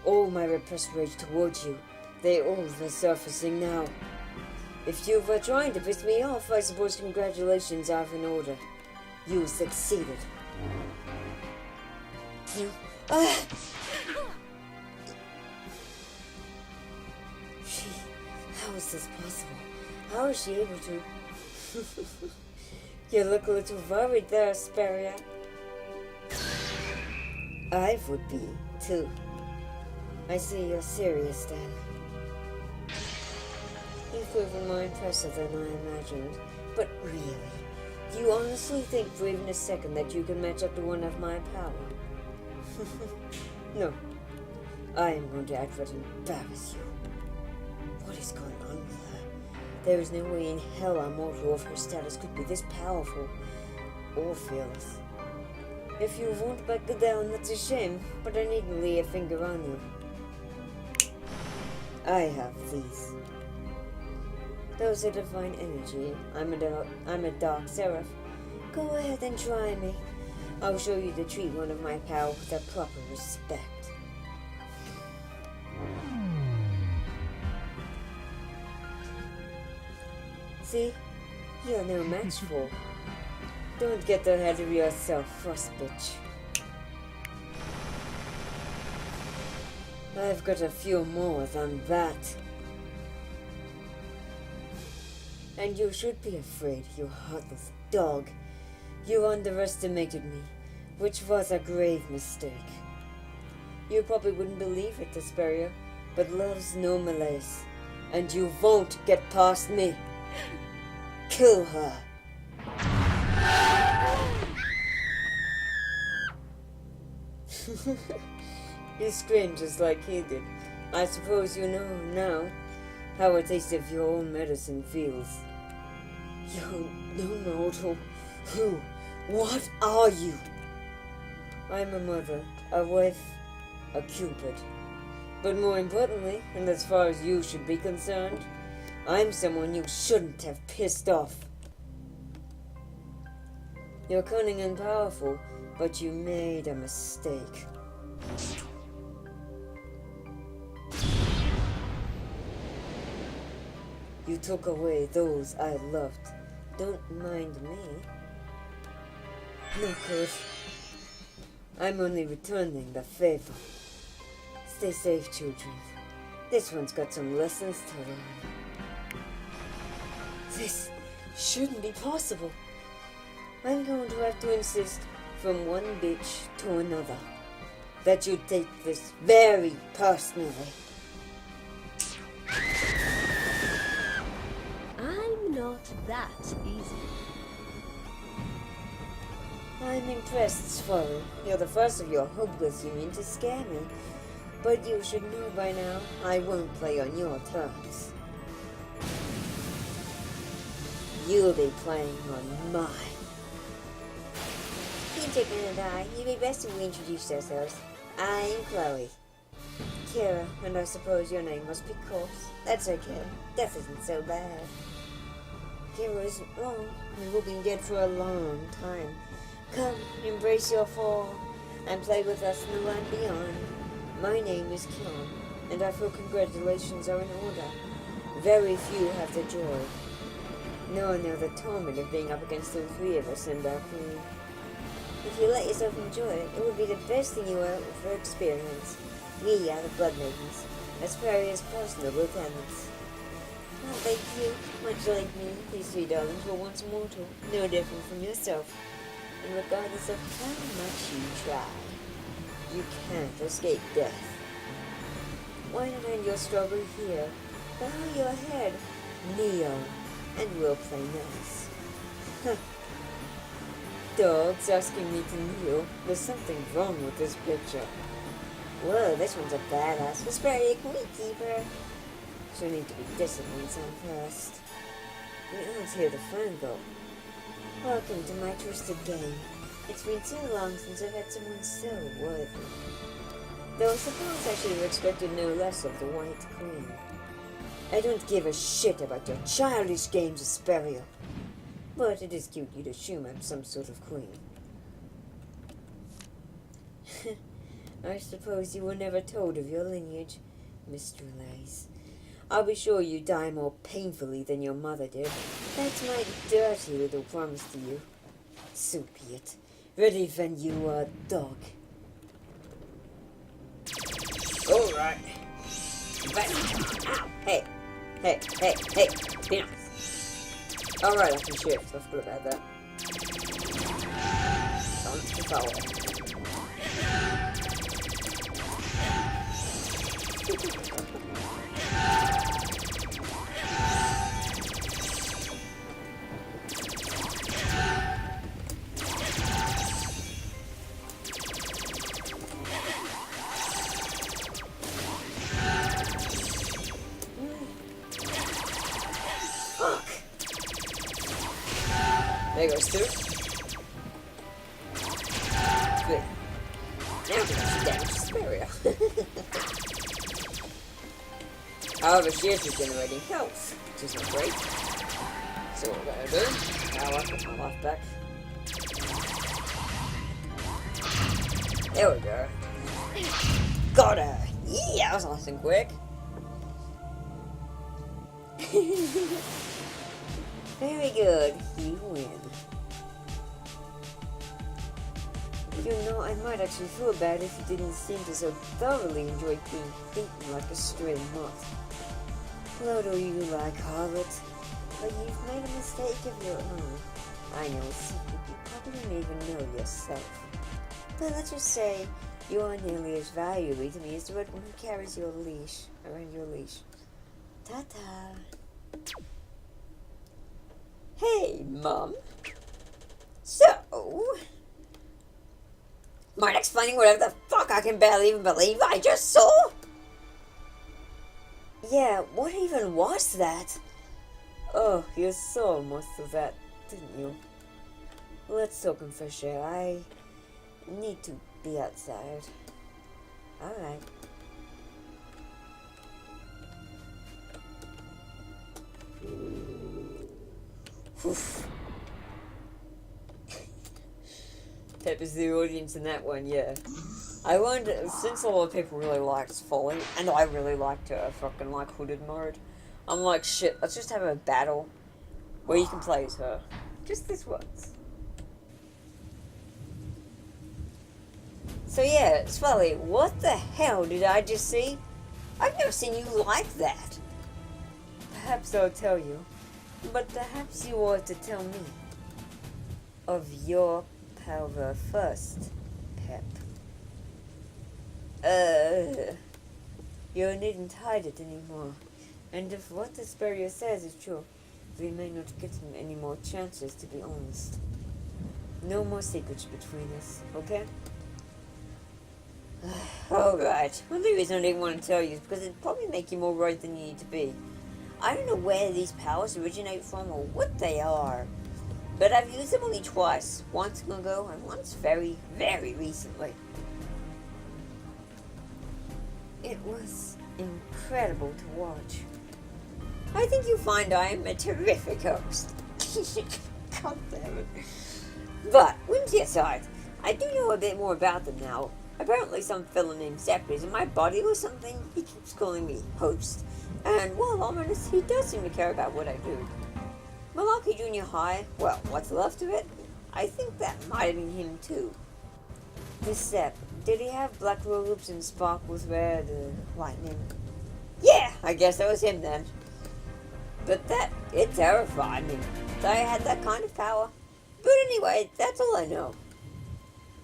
All my repressed rage towards you. They all are surfacing now. If you were trying to piss me off, I suppose congratulations are in order. You succeeded. You... How is this possible? How is she able to... You look a little worried there, Asperia. I would be, too. I see you're serious then. You've proven more impressive than I imagined. But really, do you honestly think for even a second that you can match up to one of my power? No. I am going to outright embarrass you. What is going on with her? There is no way in hell a mortal of her status could be this powerful or fearless. If you won't back down, that's a shame, but I needn't lay a finger on you. I have these. Those are divine energy. I'm a dark seraph. Go ahead and try me. I'll show you to treat one of my power with a proper respect. See? You're no match for. Don't get ahead of yourself, frost bitch. I've got a few more than that. And you should be afraid, you heartless dog. You underestimated me, which was a grave mistake. You probably wouldn't believe it, Desperia, but love's no malaise, and you won't get past me. Kill her. You screamed just like he did. I suppose you know now how a taste of your own medicine feels. You no mortal. Who? What are you? I'm a mother, a wife, a cupid. But more importantly, and as far as you should be concerned, I'm someone you shouldn't have pissed off. You're cunning and powerful, but you made a mistake. You took away those I loved. Don't mind me. Not good. I'm only returning the favor. Stay safe, children. This one's got some lessons to learn. This shouldn't be possible. I'm going to have to insist from one bitch to another that you take this very personally. I'm not that easy. I'm impressed, Sparrow. You're the first of your hopeless union to scare me. But you should know by now, I won't play on your terms. You'll be playing on mine. Chicken and I, you'd be best if we introduced ourselves. I'm Chloe. Kira, and I suppose your name must be Corpse. That's okay. Death isn't so bad. Kira isn't wrong. We've been dead for a long time. Come, embrace your fall, and play with us in the land beyond. My name is Creme, and I feel congratulations are in order. Very few have the joy. No one knows the torment of being up against the three of us and our queen. If you let yourself enjoy it, it would be the best thing you will ever experience. We are the Blood Maidens, Asperia's personal lieutenants. Aren't they cute? Much like me, these three darlings were once mortal, no different from yourself. And regardless of how much you try, you can't escape death. Why not end your struggle here? Bow your head, kneel, and we'll play nice. Dogs asking me to kneel. There's something wrong with this picture. Whoa, this one's a badass. Vesperia, can we keep her? She'll need to be disciplined some first. Let's hear the fun though. Welcome to my twisted game. It's been so long since I've had someone so worthy. Though I suppose I should have expected no less of the White Queen. I don't give a shit about your childish games, Vesperia. But it is cute you'd assume I'm some sort of queen. I suppose you were never told of your lineage, Mr. Lace. I'll be sure you die more painfully than your mother did. That's my dirty little promise to you. So be it. Ready when you are, dog. Alright. Hey. Be nice. Alright, I can shift. I forgot about that. Time to follow. twister. Good. Now we can damage the Speria. However, she is regenerating health, which is not great. So what we're gonna do, power up my life back. There we go. Got her! Yeah, that was nice and quick. Very good, you win. You know, I might actually feel bad if you didn't seem to so thoroughly enjoy being beaten like a stray moth. What do you like, Harlot? But you've made a mistake of your own. I know a secret you probably don't even know yourself. But let's just say you are nearly as valuable to me as the red one who carries your leash around your leash. Ta-ta. Hey, Mum. So, mind explaining whatever the fuck I can barely even believe I just saw? Yeah, what even was that? Oh, you saw most of that, didn't you? Let's talk in fresh air. I need to be outside. Alright. Pep is the audience in that one, yeah. I wonder, since a lot of people really liked Folly, and I really liked her fucking like hooded mode, I'm like, shit, let's just have a battle where you can play as her. Just this once. So yeah, Swelly, what the hell did I just see? I've never seen you like that. Perhaps I'll tell you, but perhaps you ought to tell me of your power first, Pep. You needn't hide it anymore. And if what the Speria says is true, we may not get any more chances, to be honest. No more secrets between us, okay? Alright. Well, the reason I didn't want to tell you is because it'd probably make you more right than you need to be. I don't know where these powers originate from or what they are, but I've used them only twice. Once ago and once very, very recently. It was incredible to watch. I think you'll find I am a terrific host. God damn it. But, whimsy aside, I do know a bit more about them now. Apparently some fella named Zep is in my body or something. He keeps calling me host. And while I'm honest, he does seem to care about what I do. Malarkey Junior High, well, what's left of it? I think that might have been him too. This Zep, did he have black robes and spark with red lightning? Yeah, I guess that was him then. But it terrified me. That I had that kind of power. But anyway, that's all I know.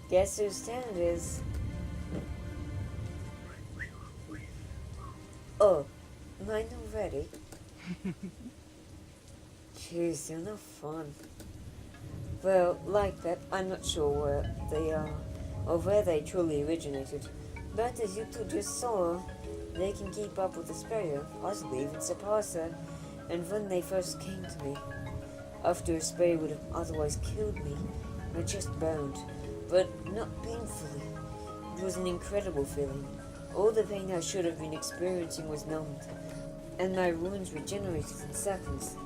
Guess whose turn it is? Oh, mine already? Jeez, you're no fun. Well, like that, I'm not sure where they are, or where they truly originated. But as you two just saw, they can keep up with the Speria, possibly even surpass her. And when they first came to me, after a Speria would have otherwise killed me, my chest burned, but not painfully. It was an incredible feeling. All the pain I should have been experiencing was numbed, and my wounds regenerated in seconds.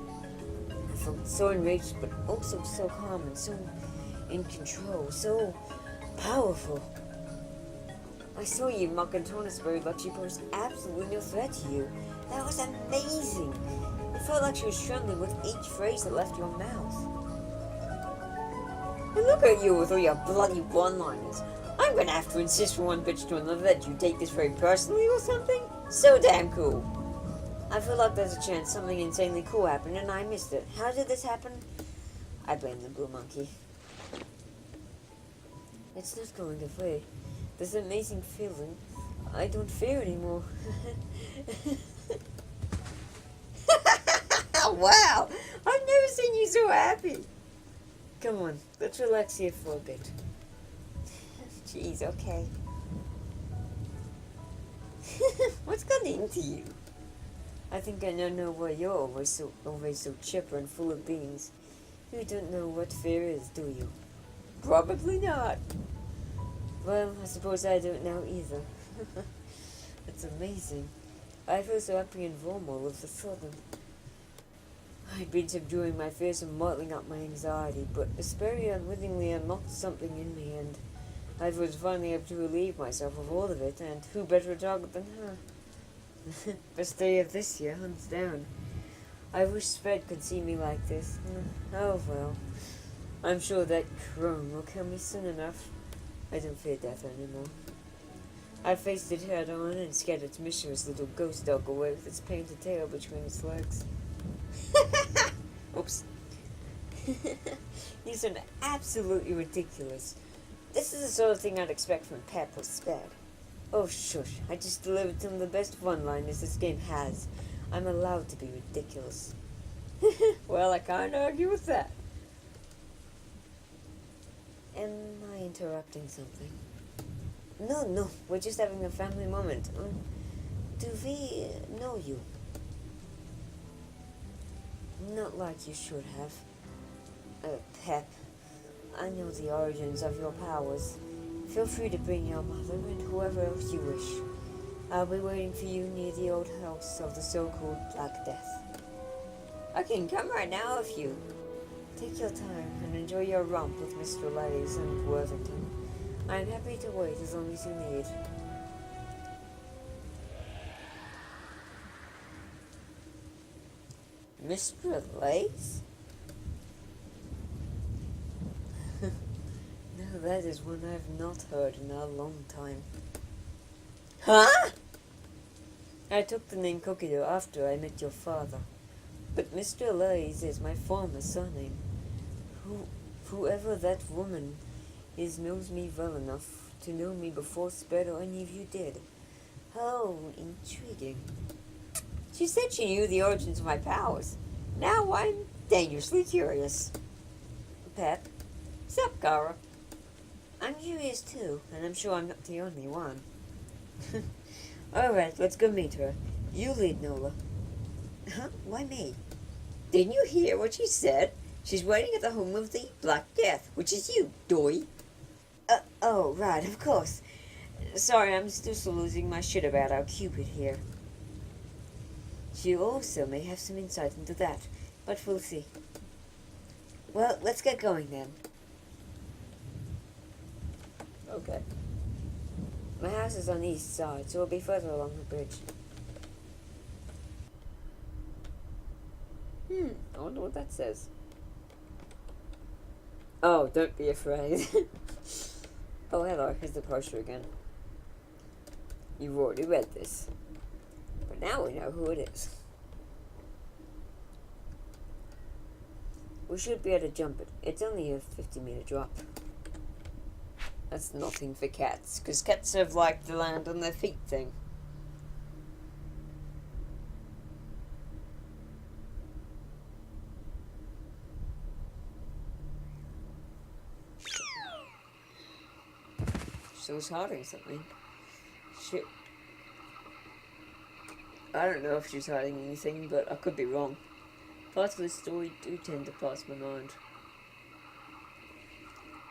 I felt so enraged, but also so calm and so in control, so powerful. I saw you mock and taunt a Speria like she posed absolutely no threat to you. That was amazing. It felt like she was trembling with each phrase that left your mouth. And look at you with all your bloody one-liners. I'm gonna have to insist from one bitch to another that you take this very personally or something? So damn cool. I feel like there's a chance something insanely cool happened and I missed it. How did this happen? I blame the blue monkey. It's not going away. This amazing feeling, I don't fear anymore. Wow! I've never seen you so happy! Come on, let's relax here for a bit. Jeez, okay. What's gotten into you? I think I now know why you're always so chipper and full of beans. You don't know what fear is, do you? Probably not. Well, I suppose I don't now either. It's amazing. I feel so happy and warm all of a sudden. I'd been subduing my fears and mottling up my anxiety, but Asperia unwittingly unlocked something in me, and I was finally able to relieve myself of all of it, and who better a target than her? Best day of this year, hands down. I wish Sped could see me like this. Oh well. I'm sure that Creme will kill me soon enough. I don't fear death anymore. I faced it head on and scared its mischievous little ghost dog away with its painted tail between its legs. Oops. You sound absolutely ridiculous. This is the sort of thing I'd expect from Pep or Sped. Oh shush, I just delivered some of the best one-liners this game has. I'm allowed to be ridiculous. Well, I can't argue with that. Am I interrupting something? No, we're just having a family moment. Do we know you? Not like you should have. Pep, I know the origins of your powers. Feel free to bring your mother and whoever else you wish. I'll be waiting for you near the old house of the so-called Black Death. I can come right now if you... Take your time and enjoy your romp with Mr. Lays and Worthington. I'm happy to wait as long as you need. Mr. Lays? No, that is one I've not heard in a long time. Huh? I took the name Kokido after I met your father. But Mr. Lays is my former surname. Whoever that woman is knows me well enough to know me before Sped or any of you did. How intriguing. She said she knew the origins of my powers. Now I'm dangerously curious. Pep? Sup, Kara? I'm curious too, and I'm sure I'm not the only one. Alright, let's go meet her. You lead, Nola. Huh? Why me? Didn't you hear what she said? She's waiting at the home of the Black Death, which is you, doy. Oh, right, of course. Sorry, I'm still losing my shit about our Cupid here. She also may have some insight into that, but we'll see. Well, let's get going then. Okay. My house is on the east side, so it'll be further along the bridge. I wonder what that says. Oh, don't be afraid. Oh, hello, here's the poster again. You've already read this. But now we know who it is. We should be able to jump it. It's only a 50-meter drop. That's nothing for cats, because cats have like the land on their feet thing. She was hiding something. Shit. I don't know if she's hiding anything, but I could be wrong. Parts of the story do tend to pass my mind.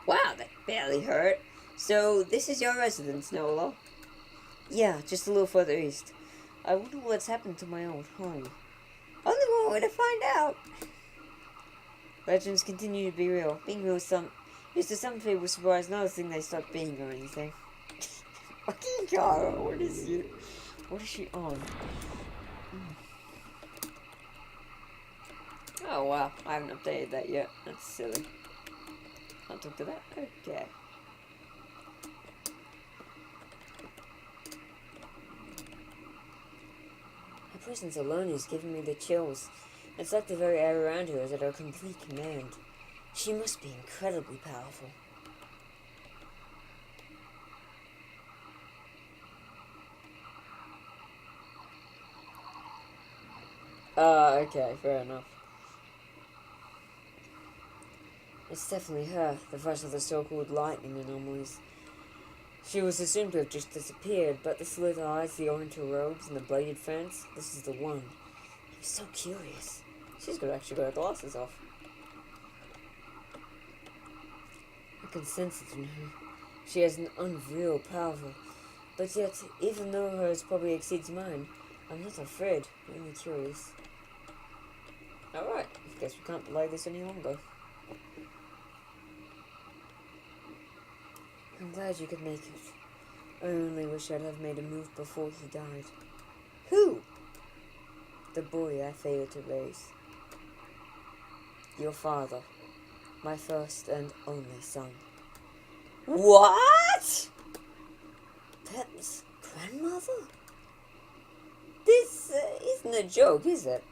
Wow, that barely hurt. So, this is your residence, Nola? Yeah, just a little further east. I wonder what's happened to my old home. Only one way to find out. Legends continue to be real. Being real is to some people surprise, not a thing they stop being or anything. Fucking Kara, what is it? What is she on? Oh wow, I haven't updated that yet. That's silly. Can't talk to that? Okay. Her presence alone is giving me the chills. It's like the very air around her is at her complete command. She must be incredibly powerful. Okay, fair enough. It's definitely her, the first of the so-called lightning anomalies. She was assumed to have just disappeared, but the slit eyes, the orange robes, and the bladed fence, this is the one. I'm so curious. She's actually got her glasses off. can sense it in her. She has an unreal power, but yet, even though hers probably exceeds mine, I'm not afraid, only curious. Alright, guess we can't delay this any longer. I'm glad you could make it. I only wish I'd have made a move before he died. Who? The boy I failed to raise. Your father. My first and only son. What? Pep's grandmother? This isn't a joke, is it?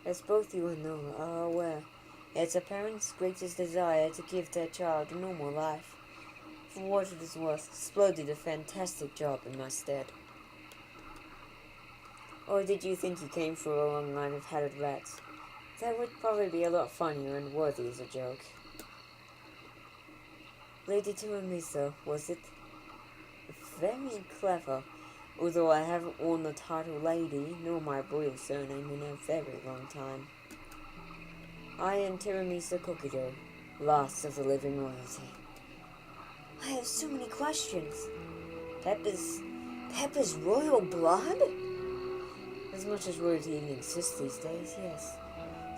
As both you and Noah are aware, it's a parent's greatest desire to give their child a normal life. For what it is worth, Splo did a fantastic job in my stead. Or did you think you came through a long line of hatted rats? That would probably be a lot funnier and worthy as a joke. Lady Tiramisu, was it? Very clever, although I haven't worn the title Lady, nor my royal surname in a very long time. I am Tiramisu Cookie Dough, last of the living royalty. I have so many questions. Pepper's royal blood? As much as royalty even exists these days, yes.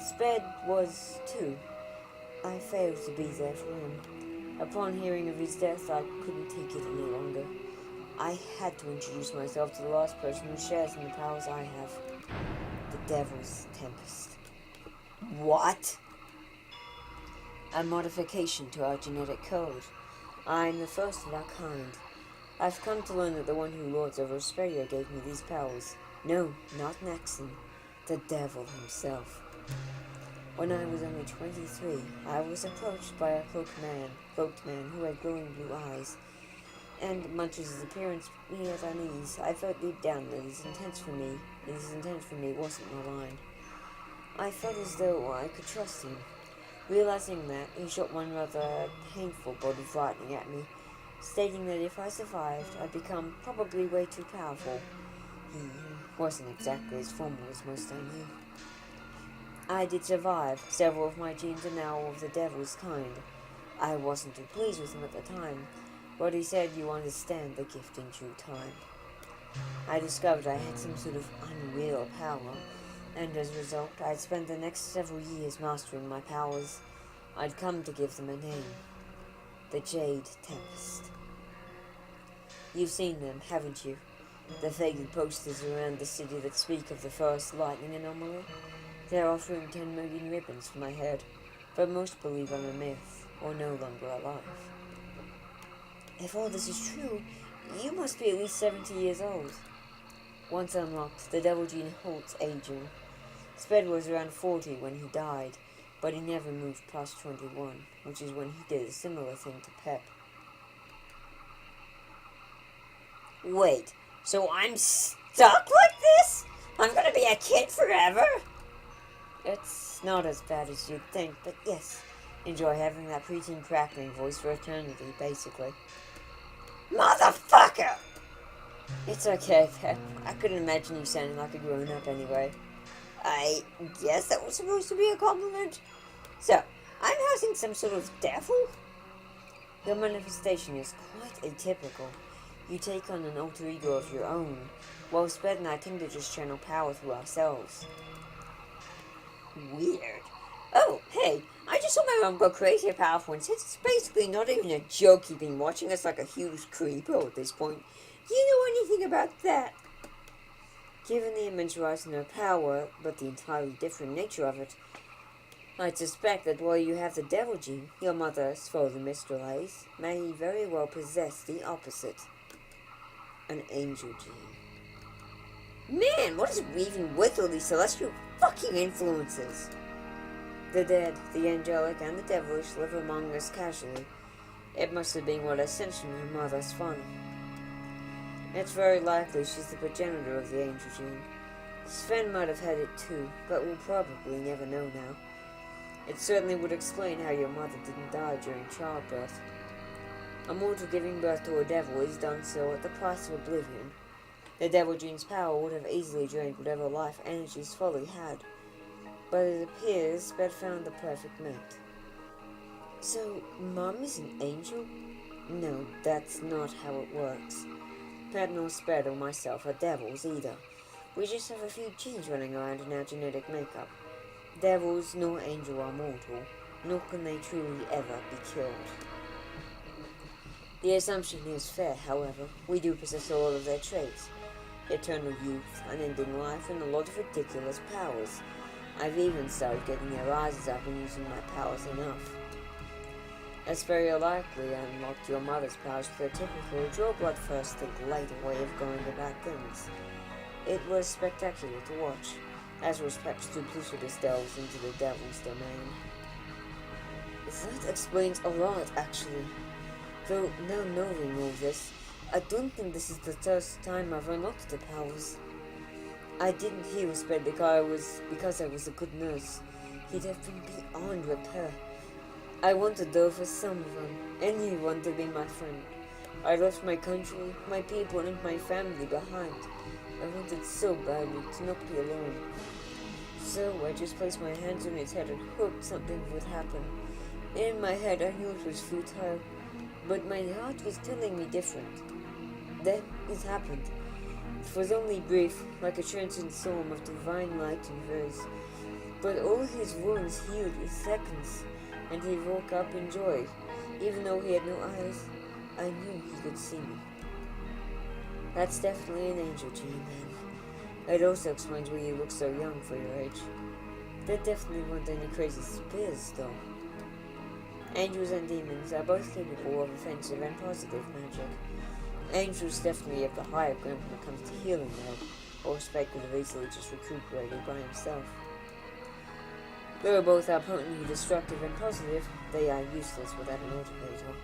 Sped was too. I failed to be there for him. Upon hearing of his death, I couldn't take it any longer. I had to introduce myself to the last person who shares in the powers I have. The Devil's Tempest. What? A modification to our genetic code. I'm the first of our kind. I've come to learn that the one who lords over Australia gave me these powers. No, not Nexon. The devil himself. When I was only 23, I was approached by a cloaked man who had glowing blue eyes. And much as his appearance put me at unease, I felt deep down that his intent for me wasn't malign. I felt as though I could trust him. Realizing that, he shot one rather painful bolt of lightning at me, stating that if I survived, I'd become probably way too powerful. He wasn't exactly as formal as most I knew. I did survive. Several of my genes are now of the devil's kind. I wasn't too pleased with him at the time, but he said you understand the gift in due time. I discovered I had some sort of unreal power, and as a result, I'd spent the next several years mastering my powers. I'd come to give them a name. The Jade Tempest. You've seen them, haven't you? The faded posters around the city that speak of the first lightning anomaly. They're offering 10 million ribbons for my head, but most believe I'm a myth, or no longer alive. If all this is true, you must be at least 70 years old. Once unlocked, the devil gene halts aging. Sped was around 40 when he died, but he never moved past 21, which is when he did a similar thing to Pep. Wait, so I'm stuck like this? I'm gonna be a kid forever? It's not as bad as you'd think, but yes, enjoy having that preteen crackling voice for eternity, basically. Motherfucker! It's okay, Pep. I couldn't imagine you sounding like a grown-up anyway. I guess that was supposed to be a compliment. So, I'm housing some sort of devil? Your manifestation is quite atypical. You take on an alter ego of your own, while Sped and I tend to just channel power through ourselves. Weird. Oh, hey, I just saw my mom go crazy powerful and said it's basically not even a joke you've been watching us like a huge creepo at this point. Do you know anything about that? Given the immense rise in her power, but the entirely different nature of it, I'd suspect that while you have the devil gene, your mother, slowly Mr. Lace, may very well possess the opposite. An angel gene. Man, what is weaving with all these celestial fucking influences? The dead, the angelic, and the devilish live among us casually. It must have been what ascension her mother's fun. It's very likely she's the progenitor of the angel gene. Sven might have had it too, but we'll probably never know now. It certainly would explain how your mother didn't die during childbirth. A mortal giving birth to a devil is done so at the price of oblivion. The devil gene's power would have easily drained whatever life energies Folly had, but it appears Sped found the perfect mate. So, Mom is an angel? No, that's not how it works. Pat nor Sped or myself are devils either. We just have a few genes running around in our genetic makeup. Devils nor angel are mortal, nor can they truly ever be killed. The assumption is fair, however. We do possess all of their traits. Eternal youth, unending life, and a lot of ridiculous powers. I've even started getting their eyes as I've been using my powers enough. It's very likely I unlocked your mother's powers with a typical draw blood first, think later way of going about things. It was spectacular to watch, as was Pep's duplicitous delves into the devil's domain. That explains a lot, actually. Though, now knowing all this, I don't think this is the first time I've unlocked the powers. I didn't heal Sped because I was a good nurse. He'd have been beyond repair. I wanted, though, for someone, anyone, to be my friend. I left my country, my people, and my family behind. I wanted so badly to not be alone. So I just placed my hands on his head and hoped something would happen. In my head, I knew it was futile, but my heart was telling me different. Then it happened. It was only brief, like a transient storm of divine light and rays. But all his wounds healed in seconds, and he woke up in joy. Even though he had no eyes, I knew he could see me. That's definitely an angel gene, then. It also explains why you look so young for your age. There definitely weren't any crazy spears, though. Angels and demons are both capable of offensive and positive magic. Angels definitely have the higher ground when it comes to healing, though, or Spec could have easily just recuperated by himself. Though both are potently destructive and positive, they are useless without an automator.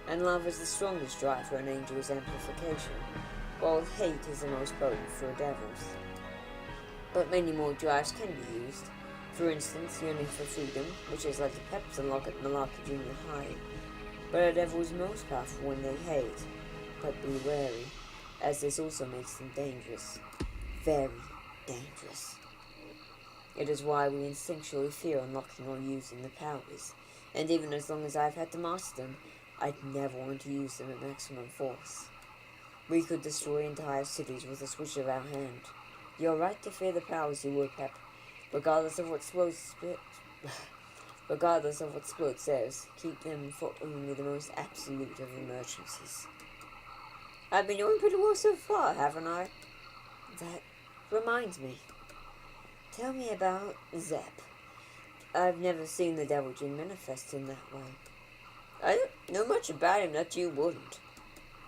And love is the strongest drive for an angel's amplification, while hate is the most potent for devils. But many more drives can be used. For instance, yearning for freedom, which is like the Peps unlock at Malaki Junior High. But a devil is most powerful when they hate. But be wary, as this also makes them dangerous. Very dangerous. It is why we instinctually fear unlocking or using the powers, and even as long as I've had to master them, I'd never want to use them at maximum force. We could destroy entire cities with a switch of our hand. You're right to fear the powers you would, Pep. Regardless of what Splode says, keep them for only the most absolute of emergencies. I've been doing pretty well so far, haven't I? That reminds me. Tell me about Zep. I've never seen the Devil Gene manifest in that way. I don't know much about him that you wouldn't.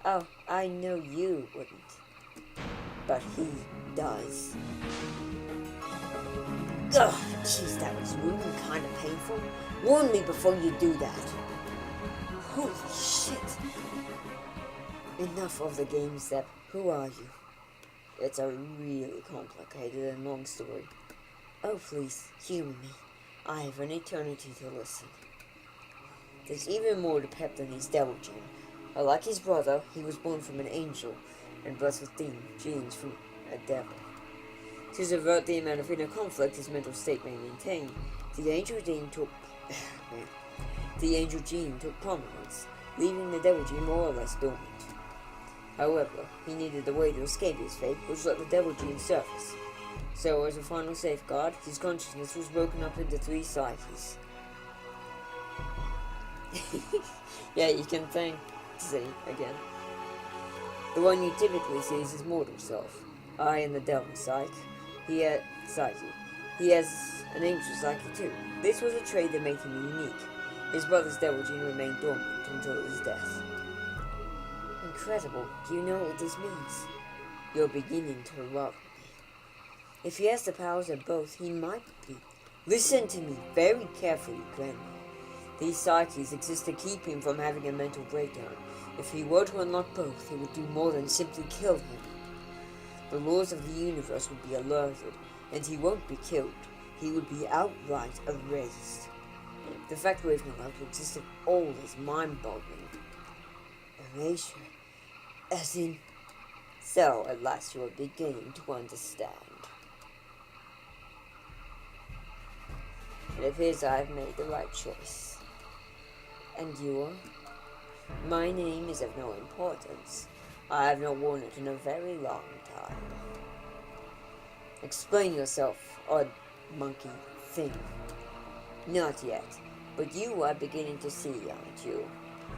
Oh, I know you wouldn't. But he does. Ugh, jeez, that was rude and kind of painful. Warn me before you do that. Holy shit. Enough of the game, Zep. Who are you? It's a really complicated and long story. Oh, please, humor me. I have an eternity to listen. There's even more to Pep than his devil gene. Like his brother, he was born from an angel and blessed with genes from a devil. To subvert the amount of inner conflict his mental state may maintain, the angel gene took prominence, leaving the devil gene more or less dormant. However, he needed a way to escape his fate, which let the devil gene surface. So, as a final safeguard, his consciousness was broken up into 3 psyches. Yeah, you can thank Z again. The one you typically see is his mortal self. I am the devil psyche. He has an angel psyche too. This was a trait that made him unique. His brother's devil gene remained dormant until his death. Incredible. Do you know what this means? You're beginning to love me. If he has the powers of both, he might be. Listen to me very carefully, Creme. These psyches exist to keep him from having a mental breakdown. If he were to unlock both, he would do more than simply kill him. The laws of the universe would be alerted, and he won't be killed. He would be outright erased. The fact we're even allowed to exist at all is mind-boggling. Erasure. As in... So, at last you are beginning to understand. It appears I've made the right choice. And you are? My name is of no importance. I have not worn it in a very long time. Explain yourself, odd monkey thing. Not yet, but you are beginning to see, aren't you?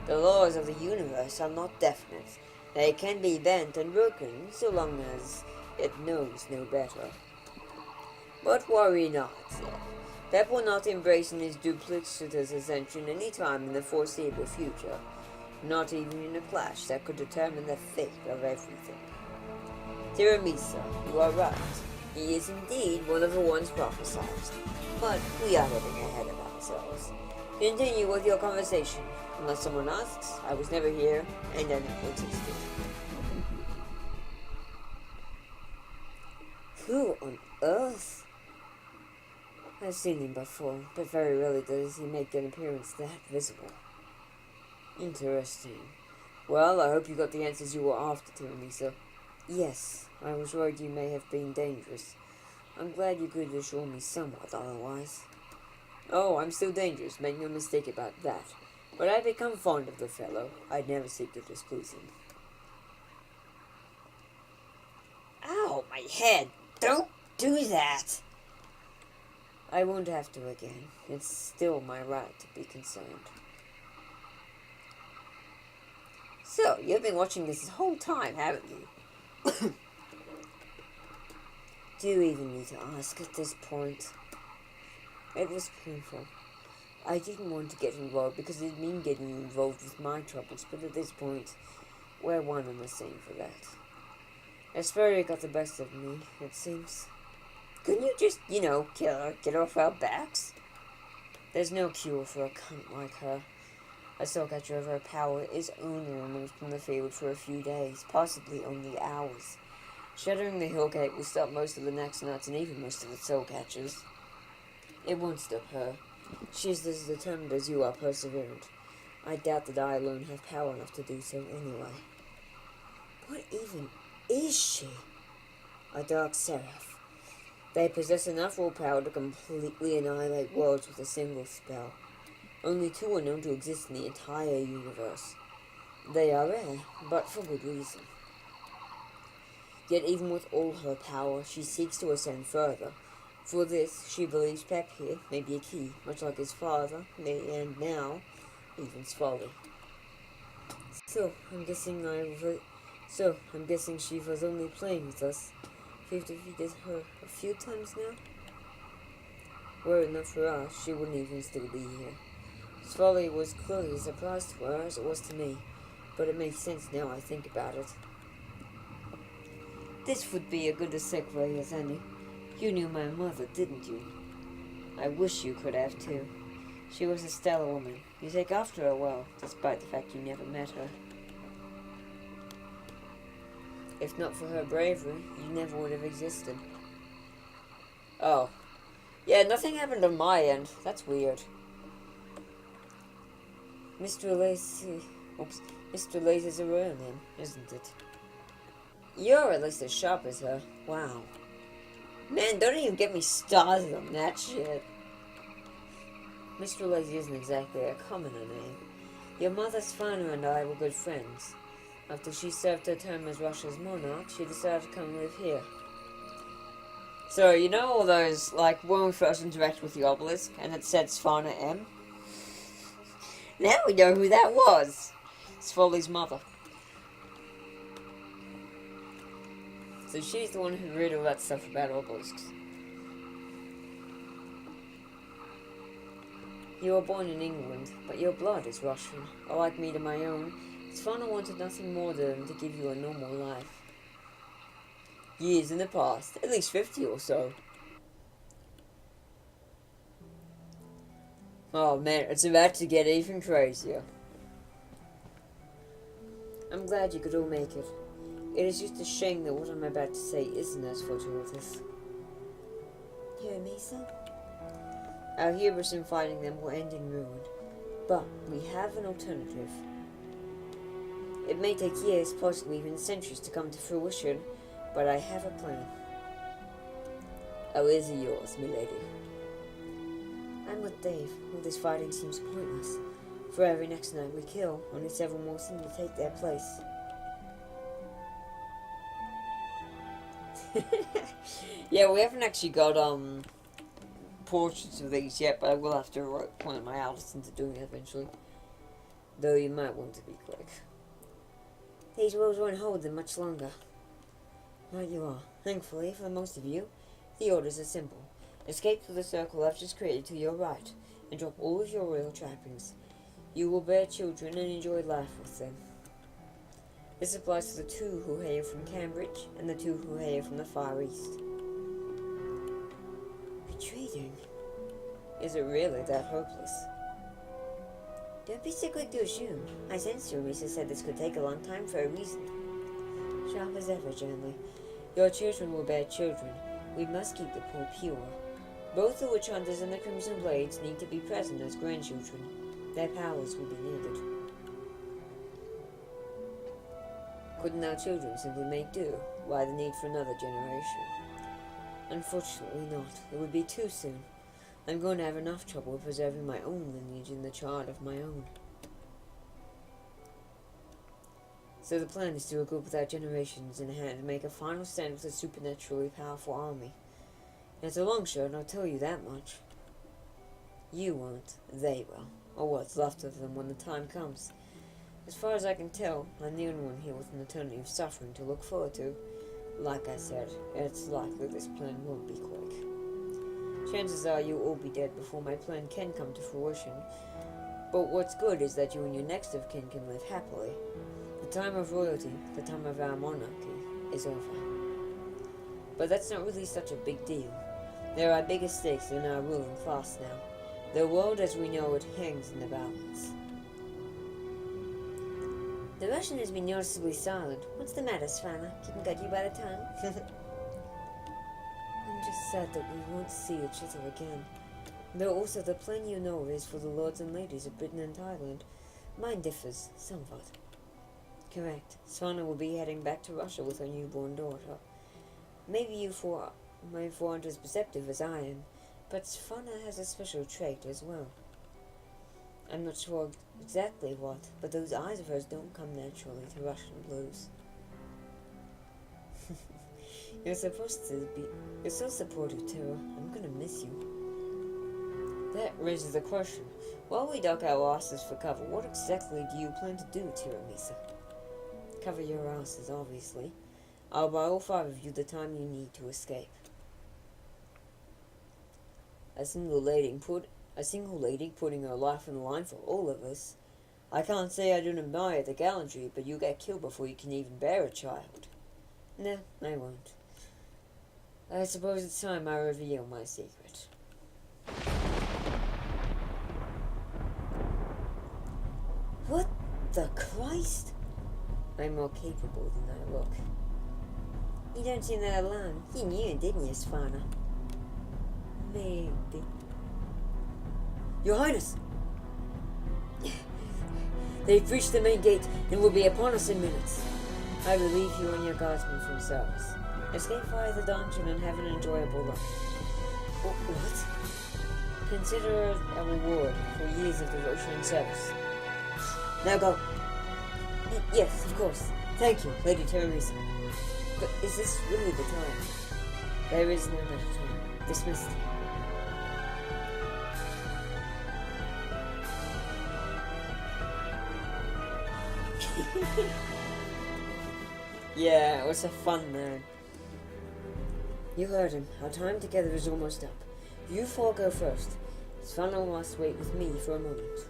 The laws of the universe are not definite. They can be bent and broken so long as it knows no better. But worry not, Pep will not embrace in his duplicitous ascension any time in the foreseeable future, not even in a clash that could determine the fate of everything. Tiramisu, you are right. He is indeed one of the ones prophesied, but we are getting ahead of ourselves. Continue with your conversation. Unless someone asks, I was never here, and I never existed. Who on earth? I've seen him before, but very rarely does he make an appearance that visible. Interesting. Well, I hope you got the answers you were after, Tiramisu. Yes, I was worried you may have been dangerous. I'm glad you could assure me somewhat otherwise. Oh, I'm still dangerous, make no mistake about that. But I've become fond of the fellow. I'd never seek to displease him. Ow, my head! Don't do that! I won't have to again. It's still my right to be concerned. So, you've been watching this whole time, haven't you? Do you even need to ask at this point? It was painful. I didn't want to get involved because it mean getting you involved with my troubles, but at this point, we're one and the same for that. Asperia got the best of me, it seems. Couldn't you just, kill her, get her off our backs? There's no cure for a cunt like her. A soul catcher of her power is only removed from the field for a few days, possibly only hours. Shattering the hill gate will stop most of the next nuts and even most of the soul catchers. It won't stop her. She's as determined as you are perseverant. I doubt that I alone have power enough to do so anyway. What even is she? A dark seraph. They possess enough willpower to completely annihilate worlds with a single spell. Only two are known to exist in the entire universe. They are rare, but for good reason. Yet even with all her power, she seeks to ascend further. For this, she believes Pep here may be a key, much like his father, and now, even Folly. So, I'm guessing she was only playing with us. We've defeated her a few times now. Were it not for us, she wouldn't even still be here. His folly was clearly a surprise to her, as it was to me, but it makes sense now I think about it. This would be a good segue as any. You knew my mother, didn't you? I wish you could have too. She was a stellar woman. You take after her well, despite the fact you never met her. If not for her bravery, you never would have existed. Oh. Yeah, nothing happened on my end. That's weird. Mr. Lace is a real name, isn't it? You're at least as sharp as her. Wow. Man, don't even get me started on that shit. Mr. Lazy isn't exactly a commoner name. Your mother's father and I were good friends. After she served her term as Russia's monarch, she decided to come live here. So, you know all those, when we first interact with the obelisk, and it said Sfana M? Now we know who that was. It's Folly's mother. So she's the one who read all that stuff about obelisks. You were born in England, but your blood is Russian. Unlike me to my own, Sfana wanted nothing more than to give you a normal life. Years in the past, at least 50 or so. Oh man, it's about to get even crazier. I'm glad you could all make it. It is just a shame that what I'm about to say isn't as fortuitous. Hear me, son? Our hubris in fighting them will end in ruin, but we have an alternative. It may take years, possibly even centuries to come to fruition, but I have a plan. How is it yours, milady? I'm with Dave. All this fighting seems pointless. For every next knight we kill, only several more seem to take their place. Yeah, we haven't actually got portraits of these yet, but I will have to write one of my artists into doing it eventually. Though you might want to be quick. These walls won't hold them much longer. Right you are. Thankfully, for most of you, the orders are simple. Escape through the circle I've just created to your right, and drop all of your royal trappings. You will bear children and enjoy life with them. This applies to the 2 who hail from Cambridge, and the 2 who hail from the Far East. Retreating? Is it really that hopeless? Don't be so quick to assume. I sensed Teresa said this could take a long time for a reason. Sharp as ever, gently. Your children will bear children. We must keep the poor pure. Both the witch hunters and the Crimson Blades need to be present as grandchildren. Their powers will be needed. Couldn't our children simply make do? Why the need for another generation? Unfortunately not. It would be too soon. I'm going to have enough trouble preserving my own lineage in the child of my own. So the plan is to regroup with our generations in hand and make a final stand with a supernaturally powerful army. It's a long shot, and I'll tell you that much. You won't. They will. Or what's left of them when the time comes. As far as I can tell, I'm the only one here with an eternity of suffering to look forward to. Like I said, it's likely this plan won't be quick. Chances are you'll all be dead before my plan can come to fruition. But what's good is that you and your next of kin can live happily. The time of royalty, the time of our monarchy, is over. But that's not really such a big deal. There are bigger stakes in our ruling class now. The world as we know it hangs in the balance. The Russian has been noticeably silent. What's the matter, Svana? Kitten got you by the tongue? I'm just sad that we won't see each other again. Though also the plan you know is for the lords and ladies of Britain and Thailand. Mine differs somewhat. Correct. Svana will be heading back to Russia with her newborn daughter. Maybe you four aren't as perceptive as I am, but Svana has a special trait as well. I'm not sure exactly what, but those eyes of hers don't come naturally to Russian blues. You're so supportive, Tara. I'm gonna miss you. That raises the question. While we duck our asses for cover, what exactly do you plan to do, Tiramisu? Cover your asses, obviously. I'll buy all 5 of you the time you need to escape. A single lady putting her life on the line for all of us. I can't say I don't admire the gallantry, but you get killed before you can even bear a child. No, I won't. I suppose it's time I reveal my secret. What the Christ? I'm more capable than I look. You don't seem that alone. You knew it, didn't you, Svana? Maybe. Your Highness! They've reached the main gate and will be upon us in minutes. I relieve you and your guardsmen from service. Escape via the dungeon and have an enjoyable life. What? Consider it a reward for years of devotion and service. Now go. Yes, of course. Thank you, Lady Teresa. But is this really the time? There is no better time. Dismissed. Yeah, it was a fun man. You heard him. Our time together is almost up. You four go first. Svana must wait with me for a moment.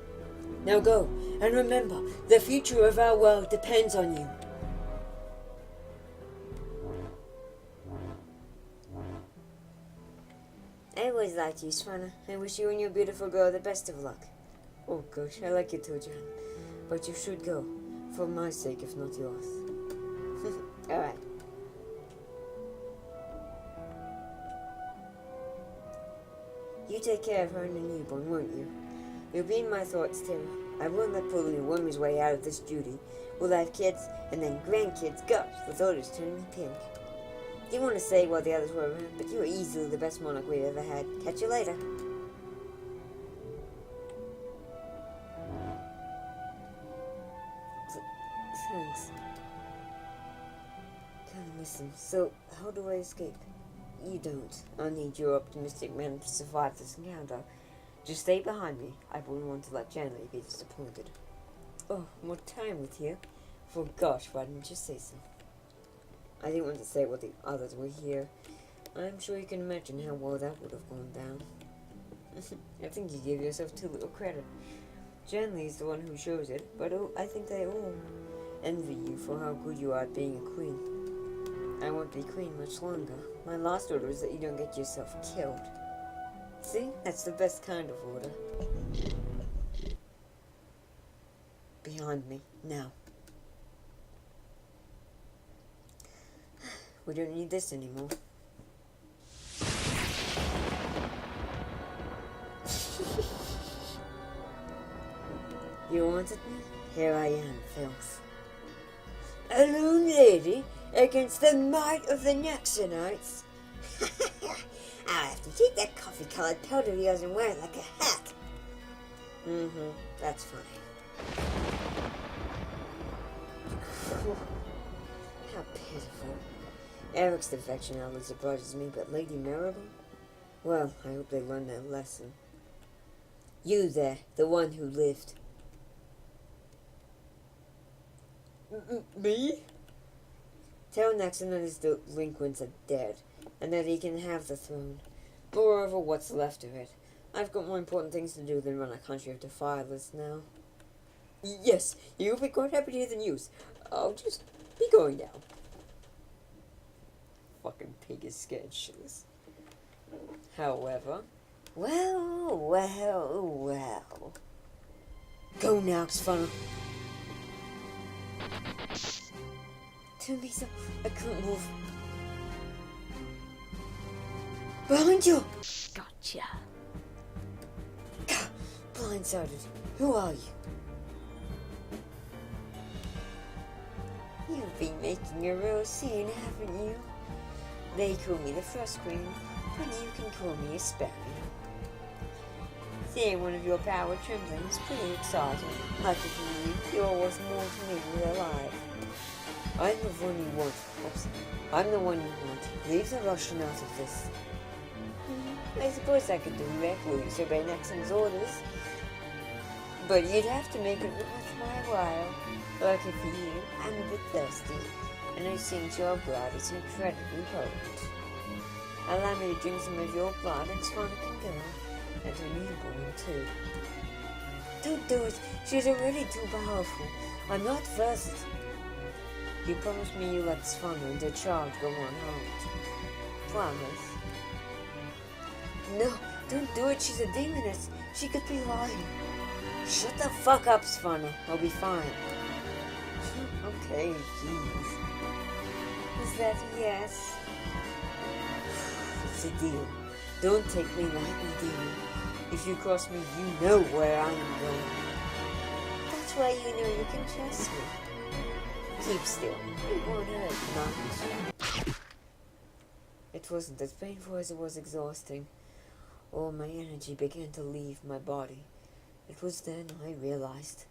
Now go, and remember, the future of our world depends on you. I always liked you, Svana. I wish you and your beautiful girl the best of luck. Oh gosh, I like you too, John. But you should go. For my sake, if not yours. Alright. You take care of her and the newborn, won't you? You'll be in my thoughts, Tara. I won't let Pulling worm his way out of this duty. We'll have kids, and then grandkids, gosh, with orders turning pink. Didn't want to say while the others were around, but you were easily the best monarch we've ever had. Catch you later. Thanks. Listen, so how do I escape? You don't. I'll need your optimistic man to survive this encounter. Just stay behind me. I wouldn't want to let Janley be disappointed. Oh, more time with you. For gosh, why didn't you say so? I didn't want to say what the others were here. I'm sure you can imagine how well that would have gone down. I think you give yourself too little credit. Janley is the one who shows it, but I think they all envy you for how good you are at being a queen. I won't be queen much longer. My last order is that you don't get yourself killed. See? That's the best kind of order. Behind me, now. We don't need this anymore. You wanted me? Here I am, Filth. A lone lady against the might of the Nexonites? I'll have to take that coffee-colored powder of yours and wear it like a hat. That's funny. How pitiful. Eric's defection hardly surprises me, but Lady Marable? Well, I hope they learn their lesson. You there, the one who lived. Me? Tell Nexon that his delinquents are dead, and that he can have the throne. Moreover, what's left of it. I've got more important things to do than run a country of defilers now. Yes, you'll be quite happy to hear the news. I'll just be going now. Fucking pig is scared shitless. However, well. Go now, Xfunnel. Teresa, I couldn't move. Behind you! Gotcha. Blindsided. Who are you? You've been making a real scene, haven't you? They call me the Frost Queen, but you can call me a Sparrow. Seeing one of your power trembling is pretty exciting. Lucky for you, you're worth more to me than alive. I'm the one you want. Oops. I'm the one you want. Leave the Russian out of this. I suppose I could directly disobey Nexon's orders, but you'd have to make it worth my while. Lucky for you, I'm a bit thirsty, and it seems your blood is incredibly potent. Allow me to drink some of your blood and Sonic can go, and a newborn too. Don't do it, she's already too powerful. I'm not first. You promised me you let Swana and the child go unharmed. Promise. No, don't do it, she's a demoness. She could be lying. Shut the fuck up, Swana. I'll be fine. Okay, jeez. Is that a yes? It's a deal. Don't take me lightly, demon. If you cross me, you know where I am going. That's why you know you can trust me. Keep still. It won't hurt much. It wasn't as painful as it was exhausting. All my energy began to leave my body. It was then I realized.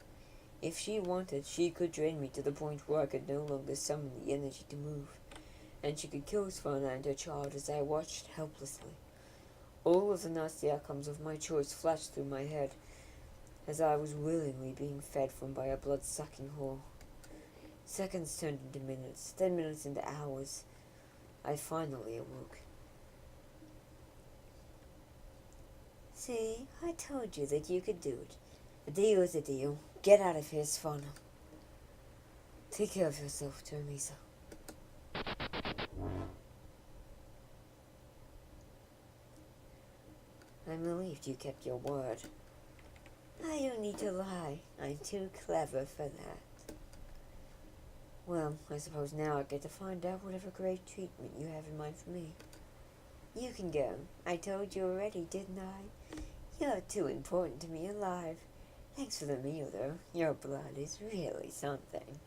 If she wanted, she could drain me to the point where I could no longer summon the energy to move. And she could kill Svana and her child as I watched helplessly. All of the nasty outcomes of my choice flashed through my head as I was willingly being fed from by a blood-sucking whore. Seconds turned into minutes, then minutes into hours. I finally awoke. See, I told you that you could do it. A deal is a deal. Get out of here, Svana. Take care of yourself, Teresa. I'm relieved you kept your word. I don't need to lie. I'm too clever for that. Well, I suppose now I get to find out whatever great treatment you have in mind for me. You can go. I told you already, didn't I? You're too important to me alive. Thanks for the meal, though. Your blood is really something.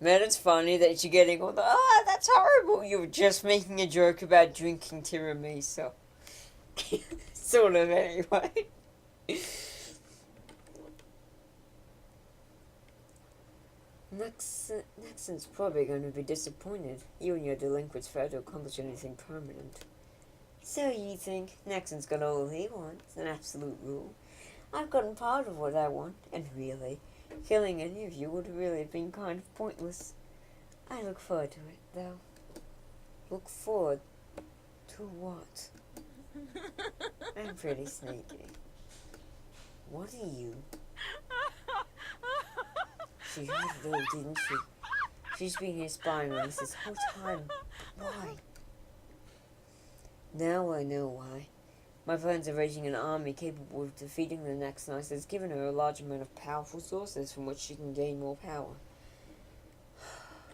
Man, it's funny that you're getting all the, that's horrible. You were just making a joke about drinking tiramisu. Sort of, anyway. Nexon's probably going to be disappointed. You and your delinquents failed to accomplish anything permanent. So you think Nexon's got all he wants, an absolute rule. I've gotten part of what I want, and really, killing any of you would really have been kind of pointless. I look forward to it, though. Look forward to what? I'm pretty sneaky. What are you? She had it all, didn't she? She's been here spying on us this whole time. Why? Now I know why. My plans of raising an army capable of defeating the Nexonites has given her a large amount of powerful sources from which she can gain more power.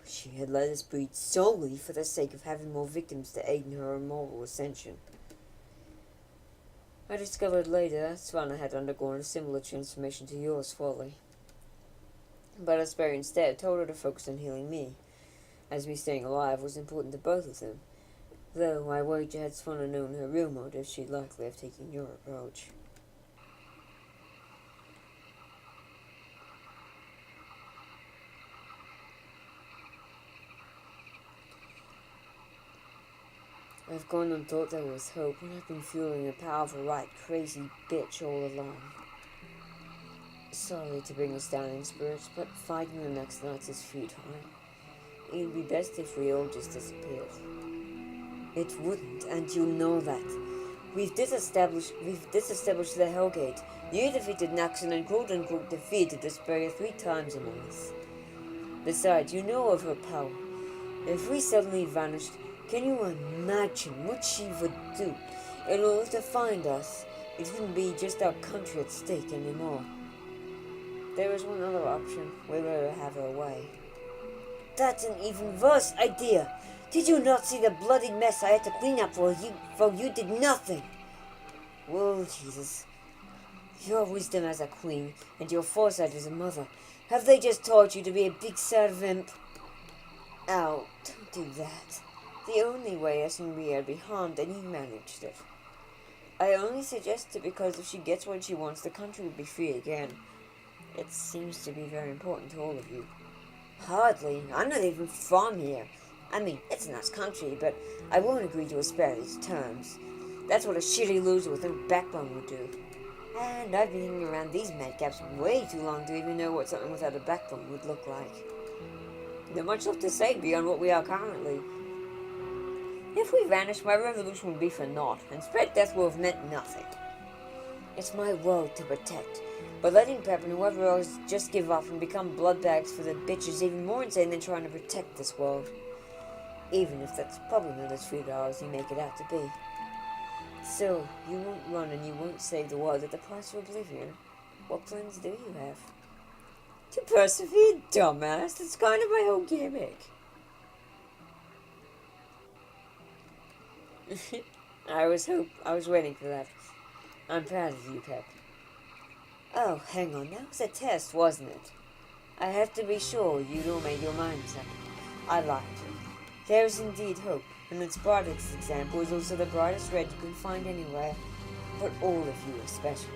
She had let us breed solely for the sake of having more victims to aid in her immoral ascension. I discovered later Svanna had undergone a similar transformation to yours, Folly. But Asperry instead told her to focus on healing me, as me staying alive was important to both of them. Though I wager had Svanna known her real motive, she'd likely have taken your approach. I've gone and thought there was hope when I've been fueling a powerful, right, crazy bitch all along. Sorry to bring us down in spirits, but fighting the next night is futile. It'd be best if we all just disappeared. It wouldn't, and you know that. We've disestablished the Hellgate. You defeated Naxon and quote-unquote defeated Asperia 3 times among us. Besides, you know of her power. If we suddenly vanished, can you imagine what she would do in order to find us? It wouldn't be just our country at stake anymore. There is one other option. We let her have her way. That's an even worse idea. Did you not see the bloody mess I had to clean up for you did nothing? Whoa, Jesus. Your wisdom as a queen and your foresight as a mother, have they just taught you to be a big sad vimp? Ow, don't do that. The only way us and Rhea would be harmed, and you managed it. I only suggest it because if she gets what she wants, the country will be free again. It seems to be very important to all of you. Hardly. I'm not even from here. I mean, it's a nice country, but I won't agree to Asperity's terms. That's what a shitty loser with no backbone would do. And I've been hanging around these madcaps way too long to even know what something without a backbone would look like. Not much left to say beyond what we are currently. If we vanish, my revolution will be for naught, and spread death will have meant nothing. It's my world to protect, but letting Pep and whoever else just give up and become bloodbags for the bitch is even more insane than trying to protect this world. Even if that's probably not as futile as you make it out to be. So, you won't run and you won't save the world at the price of oblivion. What plans do you have? To persevere, dumbass. That's kind of my whole gimmick. I was waiting for that. I'm proud of you, Pep. Oh, hang on. That was a test, wasn't it? I have to be sure you'd all made your minds up. I lied. There is indeed hope, and its brightest example is also the brightest red you can find anywhere, but all of you especially.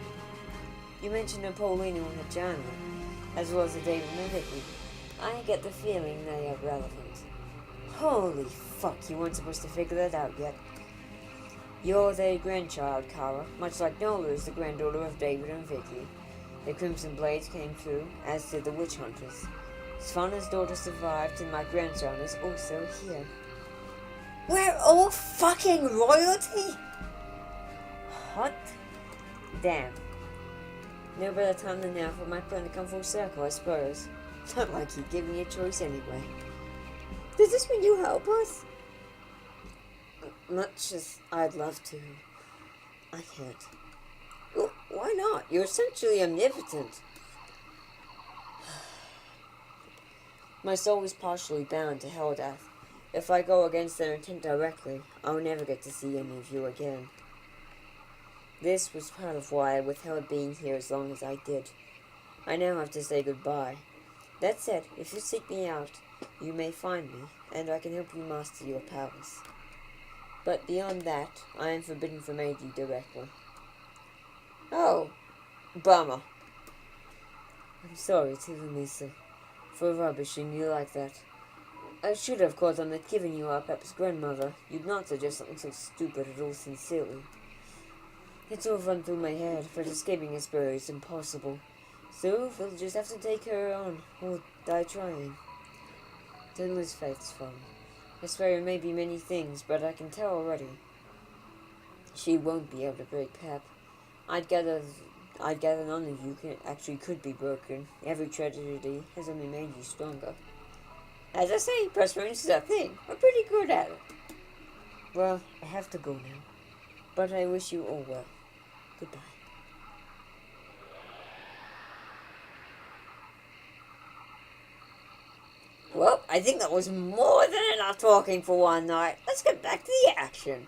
You mentioned Napoleon in her journal, as well as the David and Vicky. I get the feeling they are relevant. Holy fuck, you weren't supposed to figure that out yet. You're their grandchild, Kara, much like Nola is the granddaughter of David and Vicky. The Crimson Blades came through, as did the Witch Hunters. Svanna's daughter survived, and my grandson is also here. We're all fucking royalty? Hot damn. No better time than now for my plan to come full circle, I suppose. Not like you'd give me a choice anyway. Does this mean you help us? Much as I'd love to, I can't. Well, why not? You're essentially omnipotent. My soul is partially bound to Helldeath. If I go against their intent directly, I'll never get to see any of you again. This was part of why I withheld being here as long as I did. I now have to say goodbye. That said, if you seek me out, you may find me, and I can help you master your powers. But beyond that, I am forbidden from aid you directly. Oh, bummer. I'm sorry, Lisa, for rubbishing you like that. I should have called on it given you our Pep's grandmother. You'd not suggest something so stupid at all sincerely. It's all run through my head, but escaping his spirit is impossible. So, we'll just have to take her on, or die trying. Don't lose faith, Fawn. I swear it may be many things, but I can tell already. She won't be able to break Pep. I'd gather none of you could be broken. Every tragedy has only made you stronger. As I say, perseverance is a thing. We're pretty good at it. Well, I have to go now. But I wish you all well. Goodbye. Well, I think that was more than enough talking for one night. Let's get back to the action.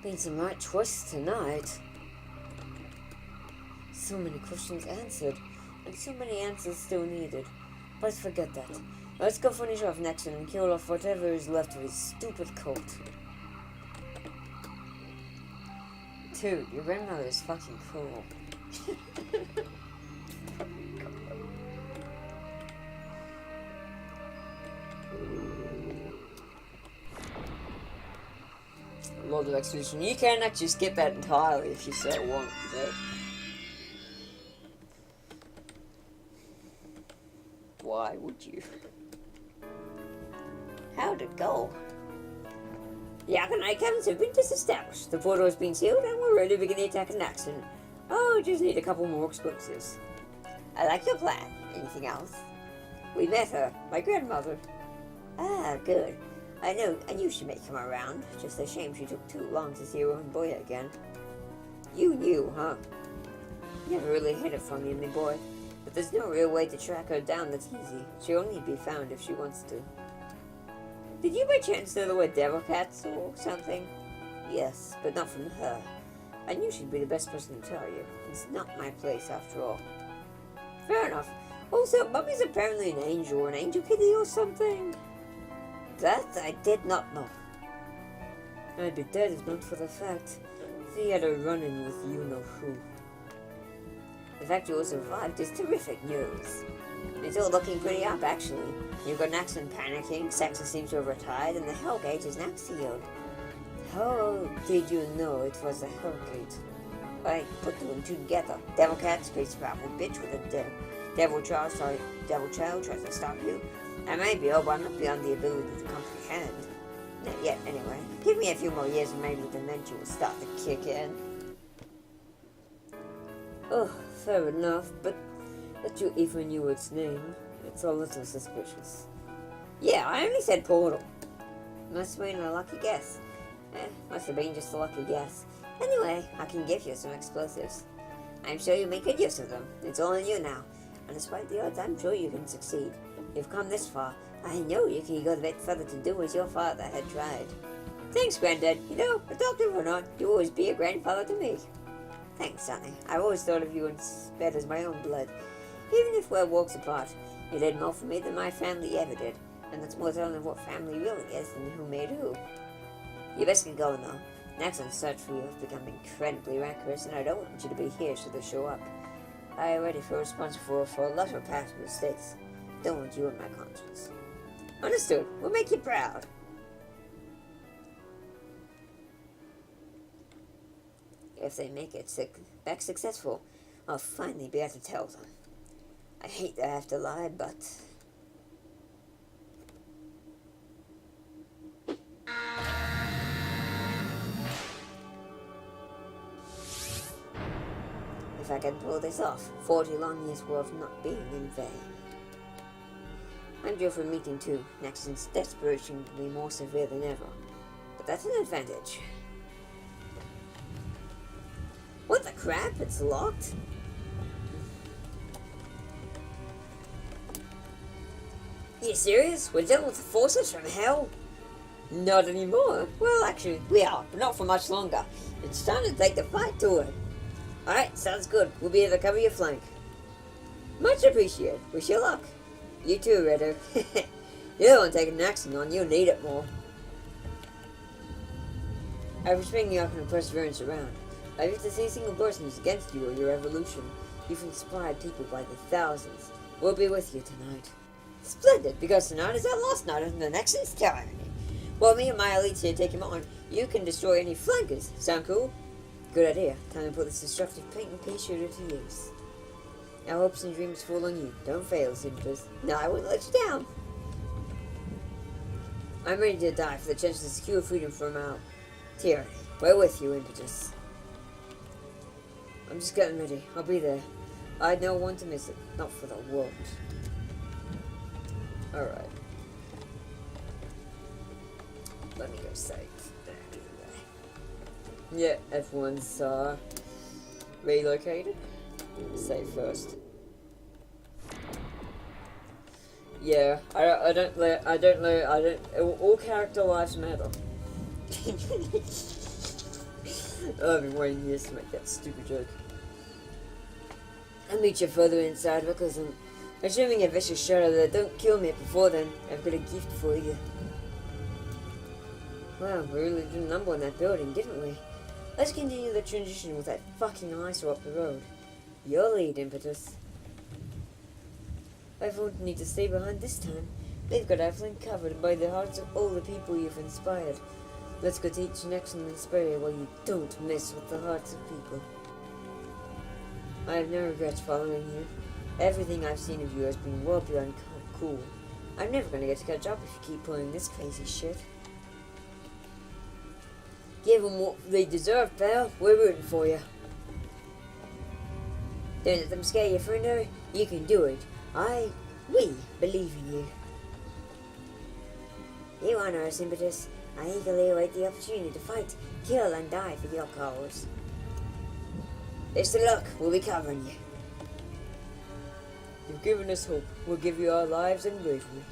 Been some right twists tonight. So many questions answered, and so many answers still needed. But forget that. Let's go finish off Nexon and kill off whatever is left of his stupid cult. Dude, your grandmother is fucking cool. Lord of Execution. You can actually skip that entirely if you so want, but why would you? How'd it go? The Arcanite cabins have been disestablished. The portal has been sealed and we're ready to begin the attack in action. Oh, just need a couple more explosives. I like your plan. Anything else? We met her, my grandmother. Ah, good. I knew she may come around. Just a shame she took too long to see her own boy again. You knew, huh? Never really hid it from you, my boy. But there's no real way to track her down that's easy. She'll only be found if she wants to. Did you by chance know the word devil cats or something? Yes, but not from her. I knew she'd be the best person to tell you. It's not my place after all. Fair enough. Also, Mummy's apparently an angel kitty or something. That I did not know. I'd be dead if not for the fact he had a run-in with you-know-who. The fact you all survived is terrific news. It's all looking pretty up, actually. You've got Naxon panicking, Saxa seems to have retired, and the Hellgate is now sealed. How did you know it was the Hellgate? I put two and two together. Devil Cat, space powerful bitch with a devil child tries to stop you. I may be old, but I'm not beyond the ability to comprehend. Not yet, anyway. Give me a few more years and maybe dementia will start to kick in. Oh, fair enough, but that you even knew its name, it's a little suspicious. Yeah, I only said portal. Must have been a lucky guess. Must have been just a lucky guess. Anyway, I can give you some explosives. I'm sure you'll make good use of them. It's all on you now. And despite the odds, I'm sure you can succeed. You've come this far. I know you can go a bit further to do as your father had tried. Thanks, Granddad. You know, adopted or not, you'll always be a grandfather to me. Thanks, Sonny. I've always thought of you instead as my own blood. Even if we're walks apart, you did more for me than my family ever did. And that's more telling of what family really is than who made who. You best get going, though. Naxon's search for you has become incredibly rancorous, and I don't want you to be here should they show up. I already feel responsible for a lot of past mistakes. Don't want you on my conscience. Understood. We'll make you proud. If they make it back successful, I'll finally be able to tell them. I hate to have to lie, but... if I can pull this off, 40 long years will have not been in vain. I'm due for a meeting too. Naxon's desperation will be more severe than ever. But that's an advantage. What the crap? It's locked? You serious? We're dealing with forces from hell? Not anymore. Well, actually, we are, but not for much longer. It's time to take the fight to it. Alright, sounds good. We'll be able to cover your flank. Much appreciated. Wish you luck. You too, Redder. You're the one taking action on. You'll need it more. After spending your perseverance around, I've yet to see a single person who's against you or your evolution. You've inspired people by the thousands. We'll be with you tonight. Splendid, because tonight is our last night of the Nexus tyranny. While me and my elites here take him on, you can destroy any flankers. Sound cool? Good idea. Time to put this destructive paint and pea shooter to use. Our hopes and dreams fall on you. Don't fail, Simpers. No, I won't let you down. I'm ready to die for the chance to secure freedom from our tyranny. We're with you, Impetus. I'm just getting ready. I'll be there. I don't want to miss it. Not for the world. Alright. Let me go save. Yeah, everyone's relocated. Save first. Yeah, all character lives matter. I've been waiting years to make that stupid joke. I'll meet you further inside because I'm assuming a vicious shadow that don't kill me before then. I've got a gift for you. Wow, we really did a number on that building, didn't we? Let's continue the transition with that fucking eyesore up the road. Your lead, Impetus. I won't need to stay behind this time. They've got our flank covered by the hearts of all the people you've inspired. Let's go teach next and inspire while you don't mess with the hearts of people. I have no regrets following you. Everything I've seen of you has been well beyond cool. I'm never gonna get to catch up if you keep pulling this crazy shit. Give them what they deserve, pal. We're rooting for you. Don't let them scare you, friendo. You can do it. We believe in you. You honor us, Impetus. I eagerly await the opportunity to fight, kill, and die for your cause. Best of luck. We'll be covering you. You've given us hope. We'll give you our lives and bravery.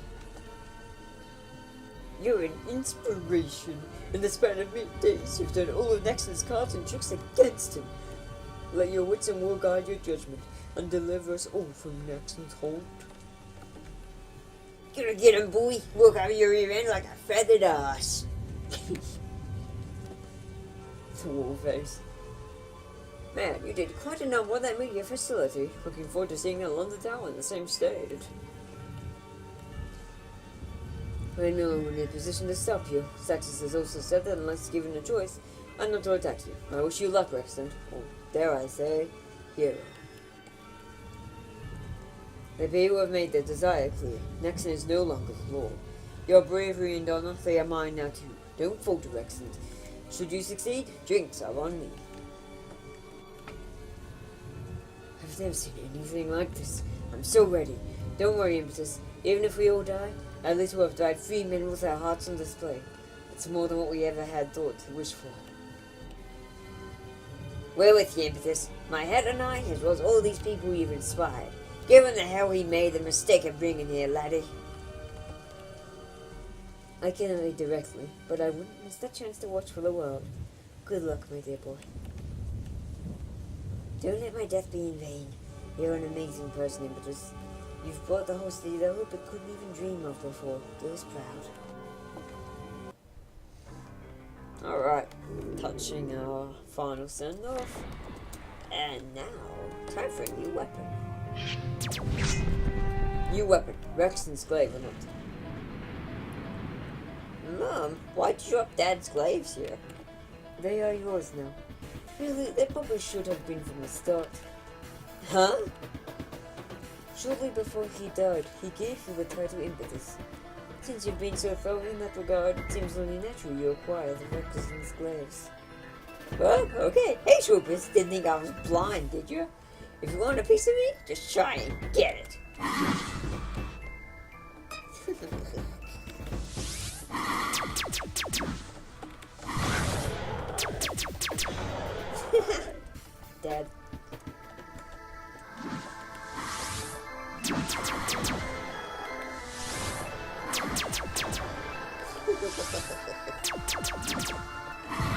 You're an inspiration. In the span of 8 days, you've done all of Nexus's cards and tricks against him. Let your wits and will guide your judgment, and deliver us all from Nexus's hold. Gonna get him, boy. We'll cover your rear end like a feathered ass. The wall face. Man, you did quite a number on that media facility. Looking forward to seeing that London Tower in the same state. I know I'm in a position to stop you. Saxus has also said that unless given a choice, I'm not to attack you. I wish you luck, Rexton. Or, dare I say, hero. The people have made their desire clear. Nexon is no longer the law. Your bravery and honor, they are mine now too. Don't falter, Rexton. Should you succeed, drinks are on me. I've never seen anything like this. I'm so ready. Don't worry, Impetus. Even if we all die, at least we'll have died free men with our hearts on display. It's more than what we ever had thought to wish for. We're with you, Impetus. My head and I, as well as all these people you've inspired. Given the hell we made the mistake of bringing here, laddie. I cannot lead directly, but I wouldn't miss that chance to watch for the world. Good luck, my dear boy. Don't let my death be in vain. You're an amazing person, Impetus. You've brought the whole city to hope it couldn't even dream of before. Do us proud. Alright, touching our final send-off. And now, time for a new weapon. New weapon, Rexton's glaive or not. Mom, why'd you drop Dad's glaives here? They are yours now. Really, they probably should have been from the start. Huh? Shortly before he died, he gave you the title Impetus. Since you've been so thorough in that regard, it seems only natural you acquire the Rexton's glaives. Well, okay. Hey, Troopers, didn't think I was blind, did you? If you want a piece of me, just try and get it. Dad.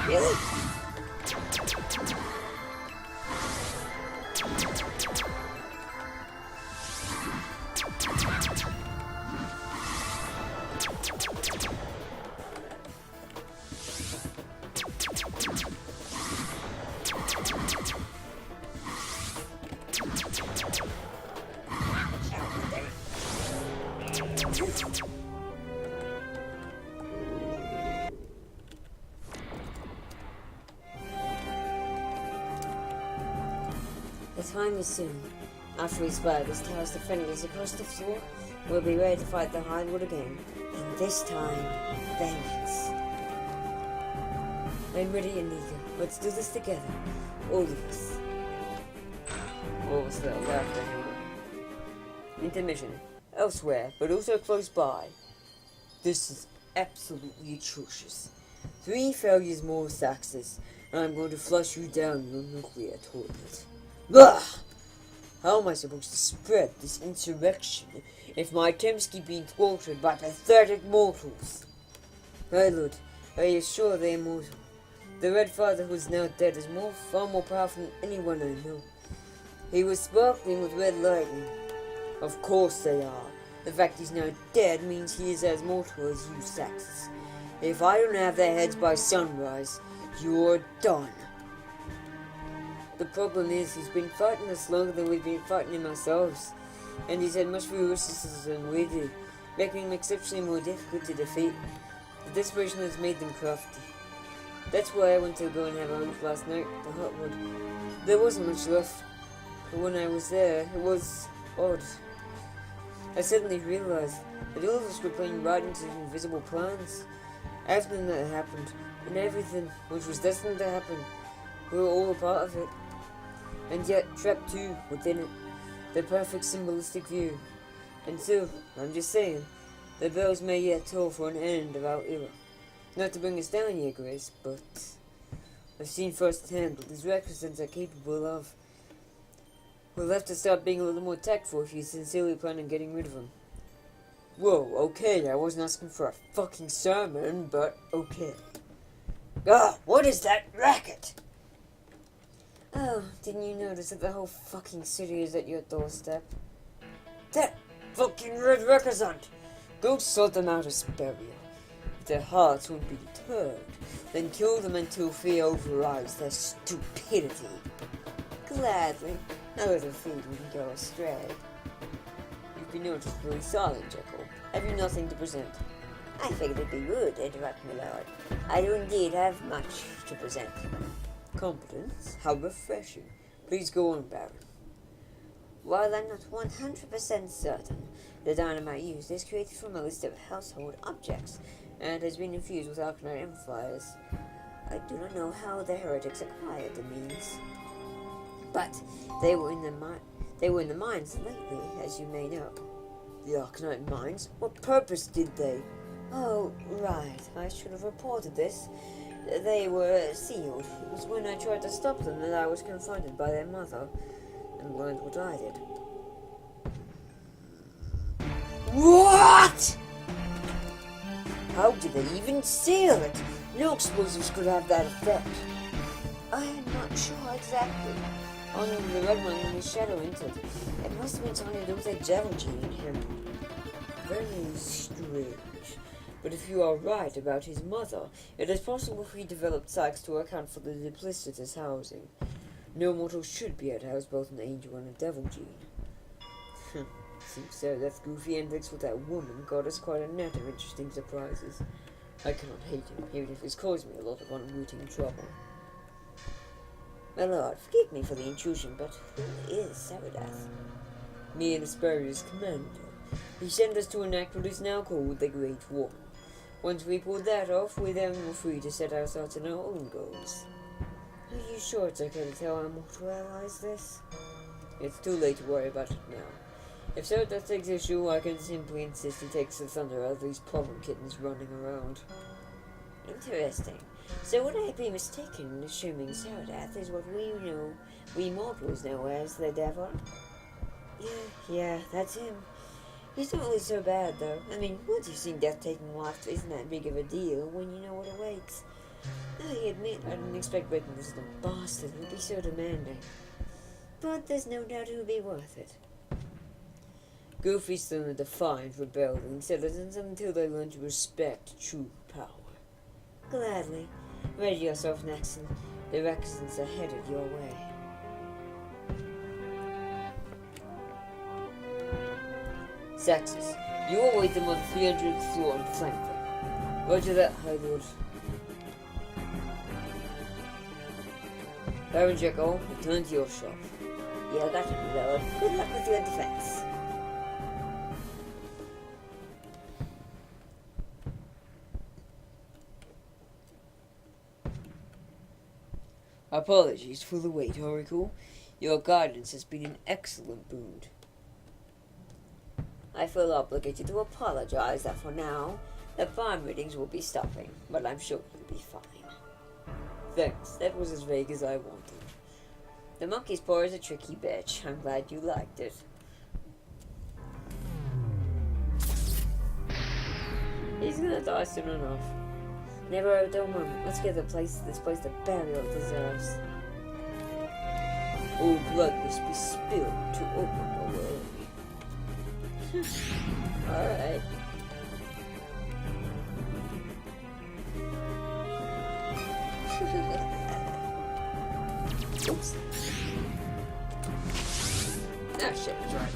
Really? The time is soon. After we spy this tower's defenders across the floor, we'll be ready to fight the hardwood again. And this time, vengeance. I'm ready and eager. Let's do this together. All of us. What was that laughter? Intermission. Elsewhere, but also close by. This is absolutely atrocious. 3 failures more Saxes, and I'm going to flush you down your nuclear toilet. Ugh! How am I supposed to spread this insurrection if my attempts keep being thwarted by pathetic mortals? My lord, are you sure they're immortal? The Red Father, who is now dead, is far more powerful than anyone I know. He was sparkling with red lightning. Of course they are. The fact he's now dead means he is as mortal as you Saxes. If I don't have their heads by sunrise, you're done. The problem is, he's been fighting us longer than we've been fighting him ourselves, and he's had much fewer resources than we do, making him exceptionally more difficult to defeat. The desperation has made them crafty. That's why I went to go and have a look last night at the hotwood. There wasn't much left, but when I was there, it was odd. I suddenly realized that all of us were playing right into invisible plans. Everything that happened, and everything which was destined to happen, we were all a part of it. And yet, trapped too within it, the perfect symbolistic view. And so, I'm just saying, the bells may yet toll for an end of our era. Not to bring us down, Your Grace, but I've seen firsthand what these represents are capable of. We'll have to start being a little more tactful if you sincerely plan on getting rid of them. Whoa, okay, I wasn't asking for a fucking sermon, but okay. Ah, what is that racket? Oh, didn't you notice that the whole fucking city is at your doorstep? That fucking red represent! Go sort them out as burial. If their hearts won't be deterred, then kill them until fear overrides their stupidity. Gladly. No little feet wouldn't go astray. You've been noticeably silent, Jekyll. Have you nothing to present? I figured it'd be rude to interrupt, my lord. I do indeed have much to present. Competence? How refreshing. Please go on, Baron. While I'm not 100% certain, the dynamite used is created from a list of household objects, and has been infused with arcanite amplifiers. I do not know how the heretics acquired the means. But they were in the mines lately, as you may know. The Arcanite mines? What purpose did they? Oh, right. I should have reported this. They were sealed. It was when I tried to stop them that I was confronted by their mother, and learned what I did. What? How did they even seal it? No explosives could have that effect. I am not sure exactly. Only the red one when his shadow entered. It must have been something to do with the devil gene in him. Very strange. But if you are right about his mother, it is possible he developed psychs to account for the duplicitous housing. No mortal should be able to house both an angel and a devil gene. Seems so that goofy antics with that woman got us quite a net of interesting surprises. I cannot hate him, even if it's caused me a lot of unwitting trouble. My lord, forgive me for the intrusion, but who is Saradas? Me and Asperia's commander. He sent us to enact what is now called the Great War. Once we pulled that off, we then were free to set our sights on our own goals. Are you sure it's okay to tell our mortal allies this? It's too late to worry about it now. If Saradas takes issue, I can simply insist he takes the thunder out of these problem kittens running around. Interesting. So would I be mistaken in assuming Saradas is what we mortals know as the devil? Yeah, that's him. He's not really so bad, though. I mean, once you've seen death taking life, isn't that big of a deal when you know what awaits? I admit I didn't expect Britain was the bastard who'd be so demanding. But there's no doubt it would be worth it. Goofy's still in a defiant rebelling citizens until they learn to respect true power. Gladly. Ready yourself, Nexon. The Rexons are headed your way. Saxes, you await them on the 300th floor and flank them. Roger that, High Lord. Baron Jekyll, return to your shop. You got it, Lord. Good luck with your defense. Apologies for the wait, Redical. Your guidance has been an excellent boon. I feel obligated to apologize that for now, the farm readings will be stopping, but I'm sure you'll be fine. Thanks, that was as vague as I wanted. The monkey's paw is a tricky bitch. I'm glad you liked it. He's gonna die soon enough. Never a dull moment. Let's get this place the burial it deserves. All blood must be spilled to open the world. Alright. Oops. Ah, shit, that's right.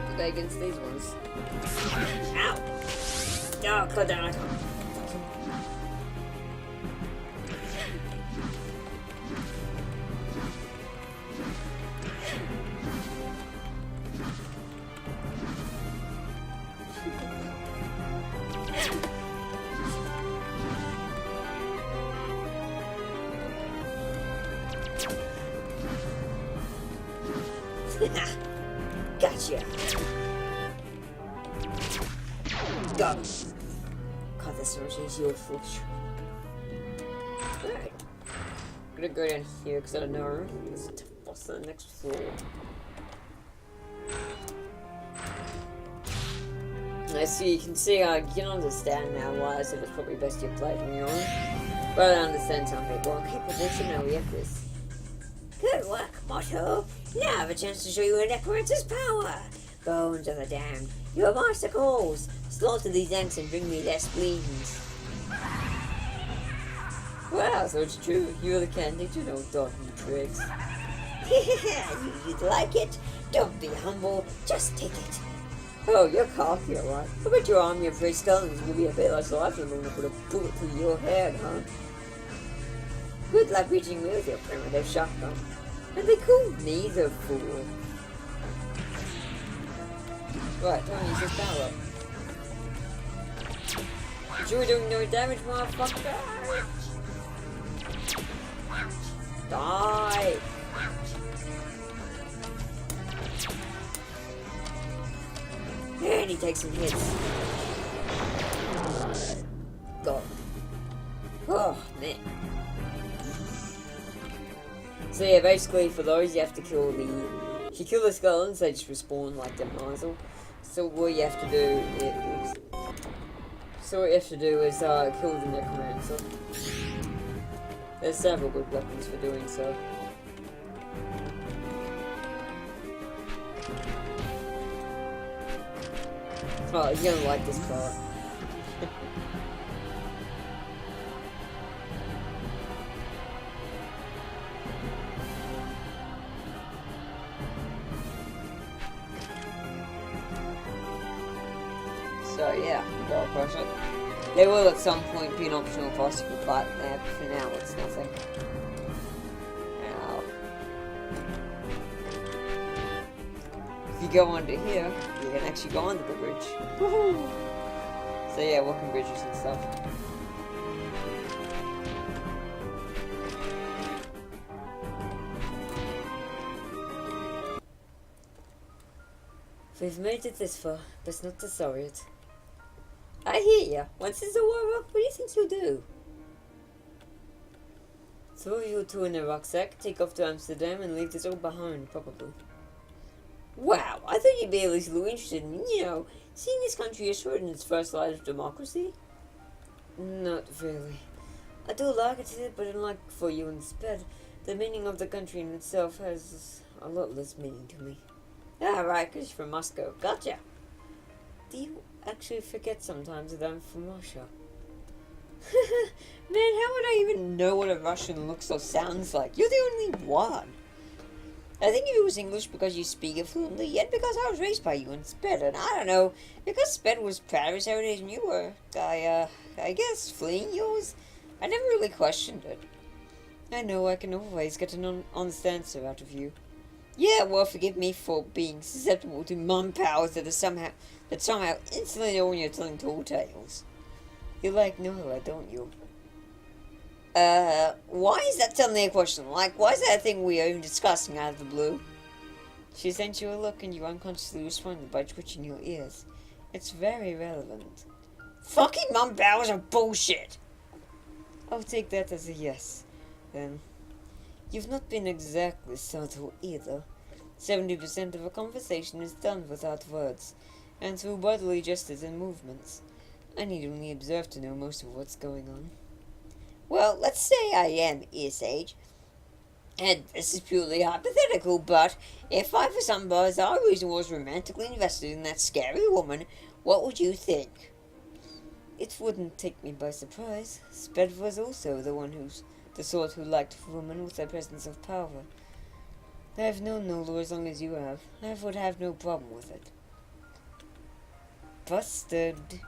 Good day against these ones. Ow! Oh, cut down. Gotcha. Got him. God, this rotates your flesh. Alright. I'm gonna go down here because I don't know. There's a boss on the next floor. I see, you can see, you can understand now why I said it's probably best you play it on your own. But I understand some people are capable to know we have this. Good work, Motto. Now I have a chance to show you a necromancer's power. Bones of the damned. Your master calls. Slaughter these ants and bring me their spleens. Wow, so it's true. You really can teach you no dodgy tricks. You'd like it? Don't be humble. Just take it. Oh, you're cocky, alright. I bet your army of three skeletons will be a bit less likely to put a bullet through your head, huh? Good luck reaching me with your primitive shotgun. And they call me the fool. Right, don't use this power. You sure we're doing no damage, motherfucker? Die! And he takes some hits. God. Oh, man. So yeah, basically for those you have to kill the... If you kill the skeletons, they just respawn like the muzzle. So what you have to do is... So what you have to do is kill the necromancer. There's several good weapons for doing so. Oh, you're gonna like this part. So yeah, gotta crush it. There will at some point be an optional boss you can fight there, but for now it's nothing. Now, if you go under here, you can actually go under the bridge. Woohoo! So yeah, walking bridges and stuff. We've made it this far, best not to sorry it. I hear ya. Once it's all over, what do you think you'll do? Throw you two in a rucksack, take off to Amsterdam, and leave this all behind, probably. Wow, I thought you'd be at least a little interested in, seeing this country assured in its first light of democracy. Not really. I do like it, but unlike for you instead, the meaning of the country in itself has a lot less meaning to me. Ah, right, because you're from Moscow. Gotcha. Do you actually forget sometimes that I'm from Russia? Man, how would I even know what a Russian looks or sounds like? You're the only one. I think if it was English because you speak it fluently, yet because I was raised by you instead, and I don't know, because Sped was proud of his heritage and you were, I guess, fleeing yours? I never really questioned it. I know I can always get an honest answer out of you. Yeah, well, forgive me for being susceptible to mum powers that somehow instantly know when you're telling tall tales. You like Noah, don't you? Why is that suddenly a question? Like, why is that a thing we are even discussing out of the blue? She sent you a look and you unconsciously responded by twitching your ears. It's very relevant. Fucking mum powers are bullshit! I'll take that as a yes, then. You've not been exactly subtle either. 70% of a conversation is done without words, and through bodily gestures and movements. I need only observe to know most of what's going on. Well, let's say I am Sage, and this is purely hypothetical, but if I for some bizarre reason was romantically invested in that scary woman, what would you think? It wouldn't take me by surprise. Sped was also the sort who liked women with a presence of power. I've known Nola as long as you have. I would have no problem with it. Busted.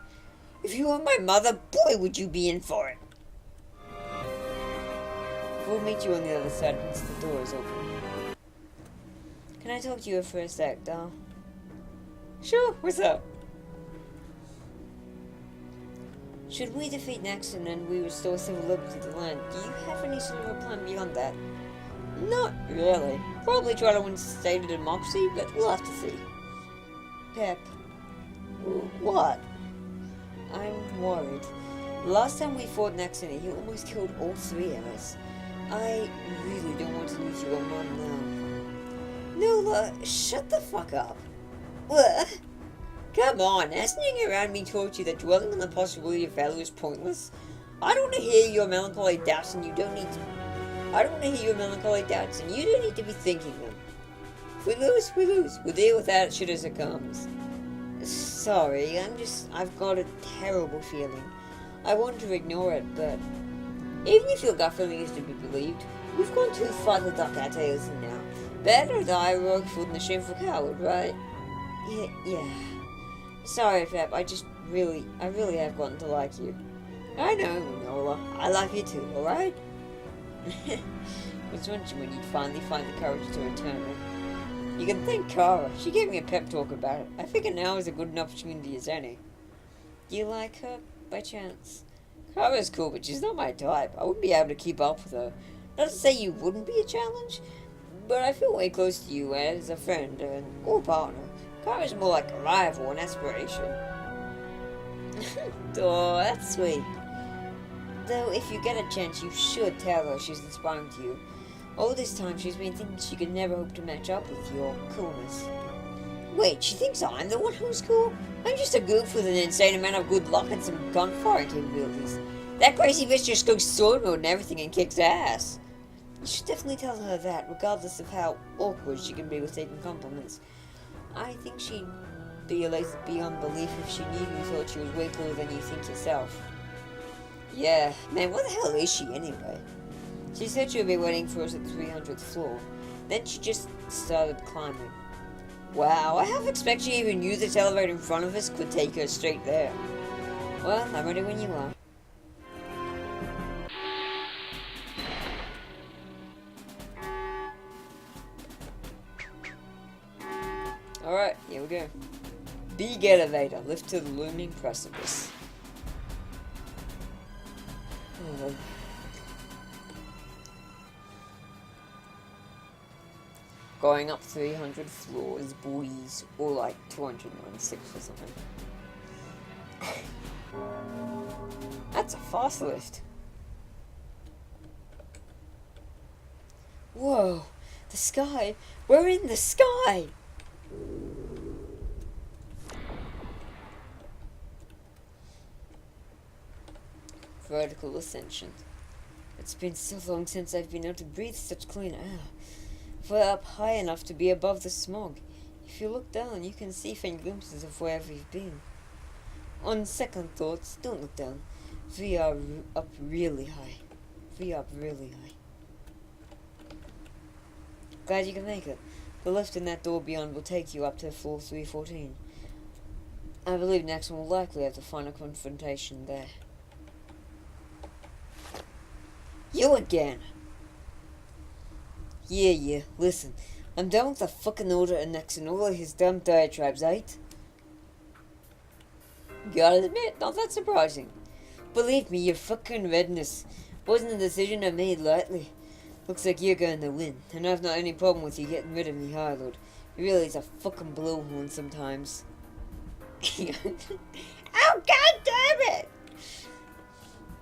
If you were my mother, boy, would you be in for it. We'll meet you on the other side once the door is open. Can I talk to you for a sec, doll? Sure, what's up? Should we defeat Nexon and we restore civil liberty to the land, do you have any sort of a plan beyond that? Not really. Probably try to reinstate a democracy, but we'll have to see. Pep. What? I'm worried. The last time we fought Nexon, he almost killed all three of us. I really don't want to lose your mom now. Nola, shut the fuck up. What? Come on, hasn't hanging around me taught you that dwelling on the possibility of failure is pointless? I don't want to hear your melancholy doubts and you don't need to... I don't want to hear your melancholy doubts and you don't need to be thinking them. If we lose, we lose. We'll deal with that shit as it comes. Sorry, I've got a terrible feeling. I want to ignore it, but... even if your gut feeling is to be believed, we've gone too far to duck our tails in now. Better die a heroic fool than a shameful coward, right? Yeah. Sorry, Pep, I really have gotten to like you. I know, Nola. I like you too, alright? I was wondering when you'd finally find the courage to return it. You can thank Kara. She gave me a pep talk about it. I figure now is as good an opportunity as any. Do you like her, by chance? Kara's cool, but she's not my type. I wouldn't be able to keep up with her. Not to say you wouldn't be a challenge, but I feel way close to you as a friend or partner. Kara's more like a rival and aspiration. Oh, that's sweet. Though, if you get a chance, you should tell her she's inspiring to you. All this time, she's been thinking she could never hope to match up with your coolness. Wait, she thinks I'm the one who's cool? I'm just a goof with an insane amount of good luck and some gunfiring capabilities. That crazy bitch just goes sword mode and everything and kicks ass. You should definitely tell her that, regardless of how awkward she can be with taking compliments. I think she'd be elated beyond belief if she knew you thought she was way cooler than you think yourself. Yeah, man, what the hell is she anyway? She said she would be waiting for us at the 300th floor. Then she just started climbing. Wow, I half expect she even knew this elevator in front of us could take her straight there. Well, I'm ready when you are. Alright, here we go. Big elevator, lift to the looming precipice. Oh. Going up 300 floors, boys, or like 296 or something. That's a fast lift. Whoa, the sky. We're in the sky. Vertical ascension. It's been so long since I've been able to breathe such clean air. We're up high enough to be above the smog. If you look down, you can see faint glimpses of where we've been. On second thoughts, don't look down. We are up really high. Glad you can make it. The lift in that door beyond will take you up to floor 314. I believe next one will likely have the final confrontation there. You again! Yeah, listen. I'm done with the fucking order and Nex and all of his dumb diatribes, right? Gotta admit, not that surprising. Believe me, your fucking redness wasn't a decision I made lightly. Looks like you're going to win, and I've not any problem with you getting rid of me, High Lord. He really is a fucking blowhorn sometimes. Oh, god damn it!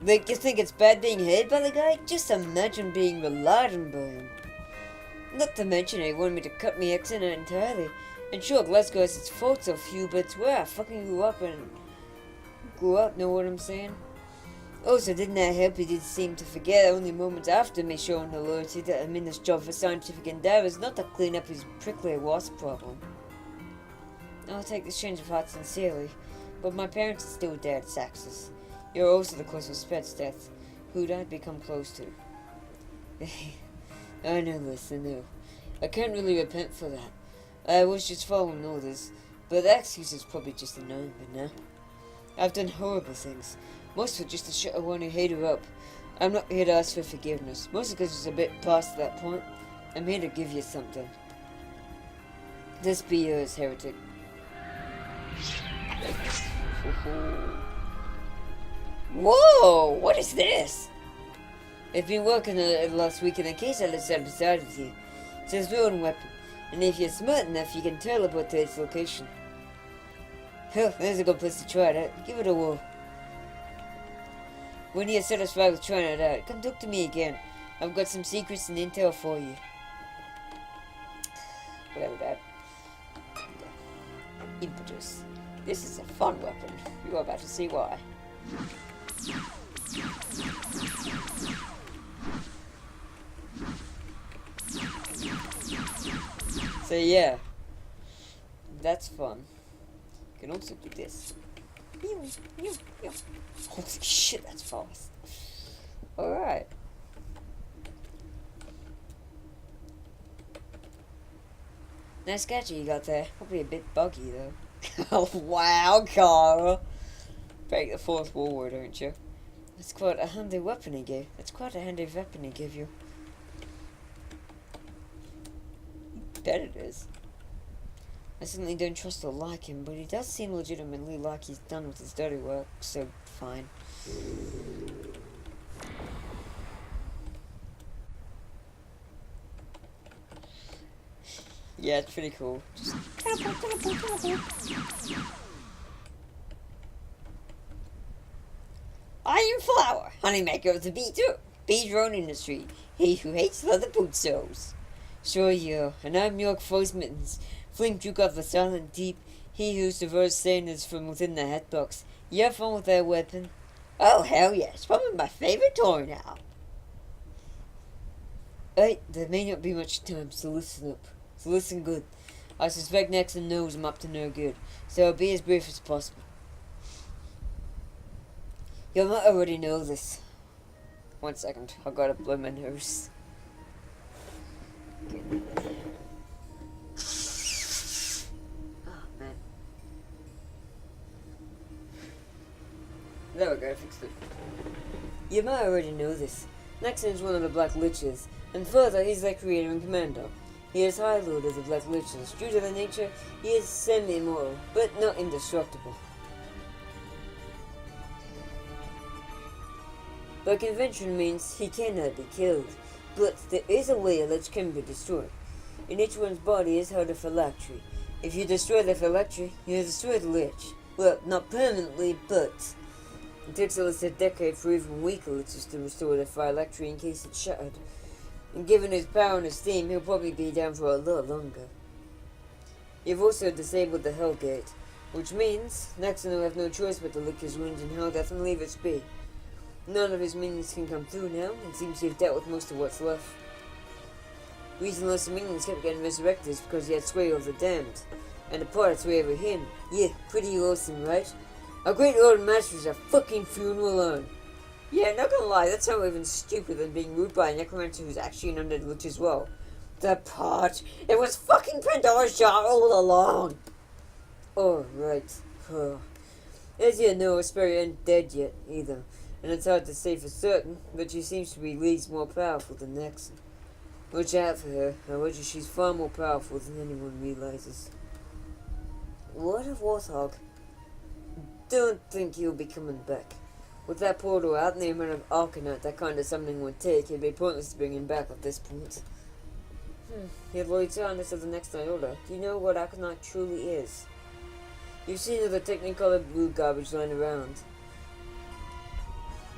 Like, you think it's bad being hated by the guy? Just imagine being relied on by him. Not to mention he wanted me to cut my accent out entirely. And sure, Glasgow has its faults a few, but it's where I fucking grew up, know what I'm saying? Also, didn't that help he did seem to forget only moments after me showing the loyalty that I'm in this job for scientific endeavours, not to clean up his prickly wasp problem. I'll take this change of heart sincerely, but my parents are still dead, Saxus. You're also the cause of Spet's death, who'd I'd become close to. I know this, I know. I can't really repent for that. I was just following orders, but that excuse is probably just annoying by now. I've done horrible things, most of it just to shut one who hated her up. I'm not here to ask for forgiveness, mostly because it's a bit past that point. I'm here to give you something. This be yours, heretic. Whoa! What is this? I've been working on it last week in a case I decided with you. It says ruin weapon, and if you're smart enough, you can teleport to its location. Hell, there's a good place to try it out. Give it a whirl. When you're satisfied with trying it out, come talk to me again. I've got some secrets and intel for you. Whatever that. Impetus. This is a fun weapon. You're about to see why. So yeah, that's fun. You can also do this. Holy shit, that's fast. Alright. Nice gadget you got there. Probably a bit buggy though. Oh wow, Carl. Break the fourth wall, don't you? That's quite a handy weapon he gave. That's quite a handy weapon he gave you. Bet it is. I certainly don't trust or like him, but he does seem legitimately like he's done with his dirty work, so fine. Yeah, it's pretty cool. Just Iron Flower, honeymaker of the bee drone industry, he who hates leather boot soles. Sure you, and I'm York Foe's Mittens, Flink Duke of the Silent Deep, he who subverts Sanders from within the hatbox. You have fun with that weapon? Oh hell yes, probably my favorite toy now. Right, there may not be much time, so listen up. So listen good. I suspect Nexon knows I'm up to no good, so I'll be as brief as possible. You might already know this. 1 second, I gotta blow my nose. Oh man. There we go, I fixed it. You might already know this. Nexon is one of the Black Liches, and further, he's their creator and commander. He is High Lord of the Black Liches. Due to their nature, he is semi-immortal, but not indestructible. By convention means he cannot be killed, but there is a layer that can be destroyed. In each one's body is held a phylactery. If you destroy the phylactery, you destroy the lich. Well, not permanently, but it takes at least a decade for even weaker liches to restore the phylactery in case it's shattered. And given his power and esteem, he'll probably be down for a lot longer. You've also disabled the Hellgate, which means Nexon will have no choice but to lick his wounds in Helldeath and leave it be. None of his minions can come through now, and seems to have dealt with most of what's left. The reason lots of minions kept getting resurrected is because he had sway over the damned, and the part of sway over him. Yeah, pretty awesome, right? Our great Lord Master is a fucking funeral urn. Yeah, not gonna lie, that's not even stupid than being ruled by a necromancer who's actually an undead lich as well. That part, it was fucking Pandora's jar all along! Oh, right. As you know, Asperia ain't dead yet, either. And it's hard to say for certain, but she seems to be leagues more powerful than Nexon. Watch out for her. I wager she's far more powerful than anyone realizes. What a warthog. Don't think he'll be coming back. With that portal out and the amount of Arcanite that kind of summoning would take, it'd be pointless to bring him back at this point. Yet while you're on this of the next night order, do you know what Arcanite truly is? You've seen all the technicolored blue garbage lying around.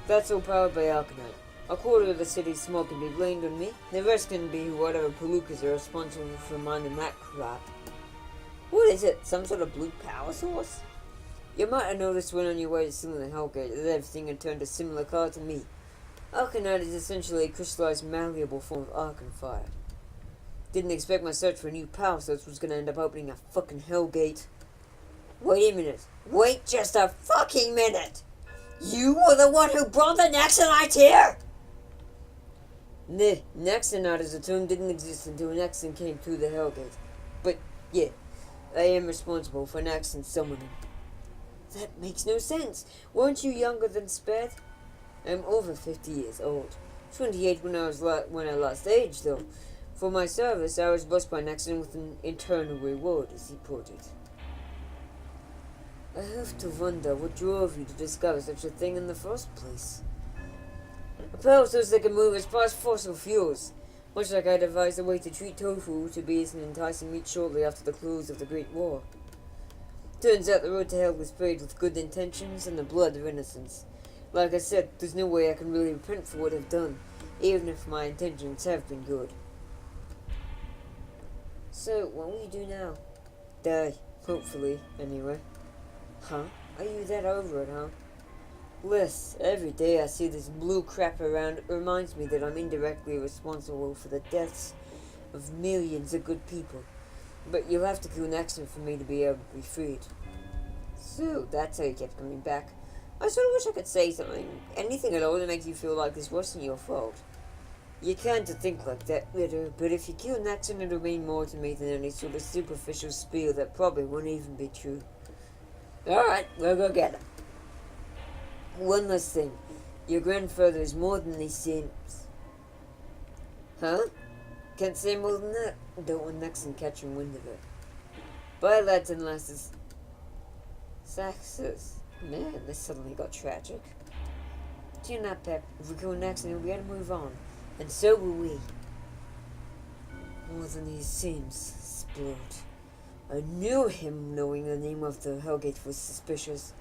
That's all powered by Arcanite. A quarter of the city's smoke can be blamed on me. The rest can be whatever Palookas are responsible for mining that crap. What is it? Some sort of blue power source? You might have noticed when on your way to stealing the Hellgate that everything had turned a similar color to me. Arcanite is essentially a crystallized, malleable form of Arcan fire. Didn't expect my search for a new power source was gonna end up opening a fucking Hellgate. Wait a minute. Wait just a fucking minute! You were the one who brought the Nexonite here?! Nah, Nexonite as a term didn't exist until Nexon came through the Hellgate. But, yeah, I am responsible for Nexon's summoning. That makes no sense. Weren't you younger than Sped? I'm over 50 years old. 28 when I last aged, though. For my service, I was blessed by Nexon with an eternal reward, as he put it. I have to wonder what drove you to discover such a thing in the first place. A power source that can move as past fossil fuels, much like I devised a way to treat tofu to be as an enticing meat shortly after the close of the Great War. Turns out the road to hell was paved with good intentions and the blood of innocence. Like I said, there's no way I can really repent for what I've done, even if my intentions have been good. So, what will you do now? Die. Hopefully, anyway. Huh? Are you that over it, huh? Bliss, every day I see this blue crap around, it reminds me that I'm indirectly responsible for the deaths of millions of good people. But you'll have to kill Nexon for me to be able to be freed. So, that's how you kept coming back. I sort of wish I could say something, anything at all to make you feel like this wasn't your fault. You can't think like that, Ritter, but if you kill Nexon it'll mean more to me than any sort of superficial spiel that probably won't even be true. Alright, we'll go get him. One last thing. Your grandfather is more than he seems. Huh? Can't say more than that. Don't want Nexon catching wind of it. Bye, lads and lasses. Saxes. Man, this suddenly got tragic. Tune up, Pep. If we go Nexon, we'll be able to move on. And so will we. More than he seems. Splurge. I knew him knowing the name of the Hellgate was suspicious.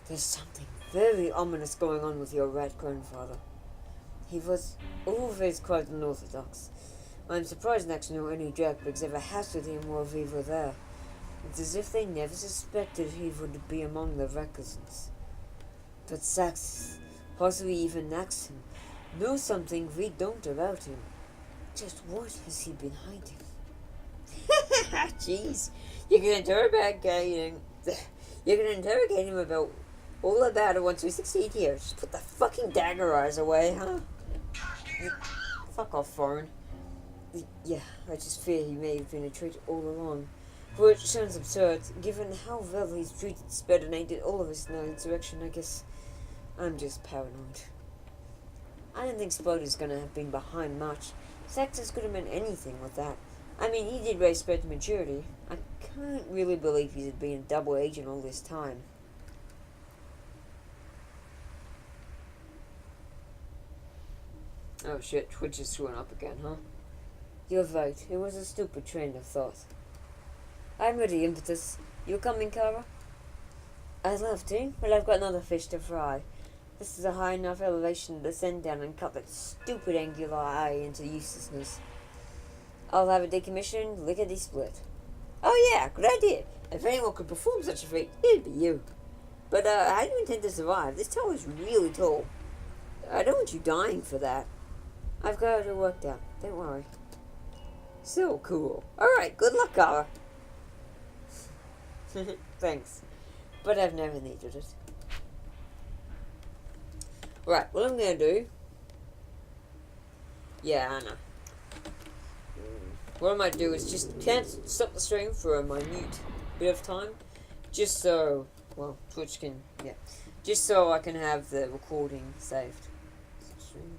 There's something very ominous going on with your right grandfather. He was always quite unorthodox. I'm surprised Nexon or any jackpigs ever hassled him while we were there. It's as if they never suspected he would be among the recusants. But Sax, possibly even Nexon, knows something we don't about him. Just what has he been hiding? Jeez, you're gonna interrogate him about all about it once we succeed here. Just put the fucking dagger eyes away, huh? Fuck off, foreign. Yeah, I just fear he may have been a traitor all along. Which sounds absurd, given how well he's treated Sped and aided all of us in our insurrection. I guess I'm just paranoid. I don't think Spotty's gonna have been behind much. Saxus could have meant anything with that. I mean, he did raise Sped to maturity. I can't really believe he's been a double agent all this time. Oh shit, Twitch is screwing up again, huh? You're right, it was a stupid train of thought. I'm ready, Impetus. You coming, Kara? I'd love to, but I've got another fish to fry. This is a high enough elevation to descend down and cut that stupid angular eye into uselessness. I'll have it decommissioned, lickety-split. Oh yeah, good idea. If anyone could perform such a feat, it'd be you. But how do you intend to survive? This tower is really tall. I don't want you dying for that. I've got it all worked out, don't worry. So cool. Alright, good luck, Kara. Thanks. But I've never needed it. Right, what I'm gonna do... Yeah, I know. What I might do is just can't stop the stream for a minute bit of time. Just so... Well, Twitch can... Yeah. Just so I can have the recording saved. Stream.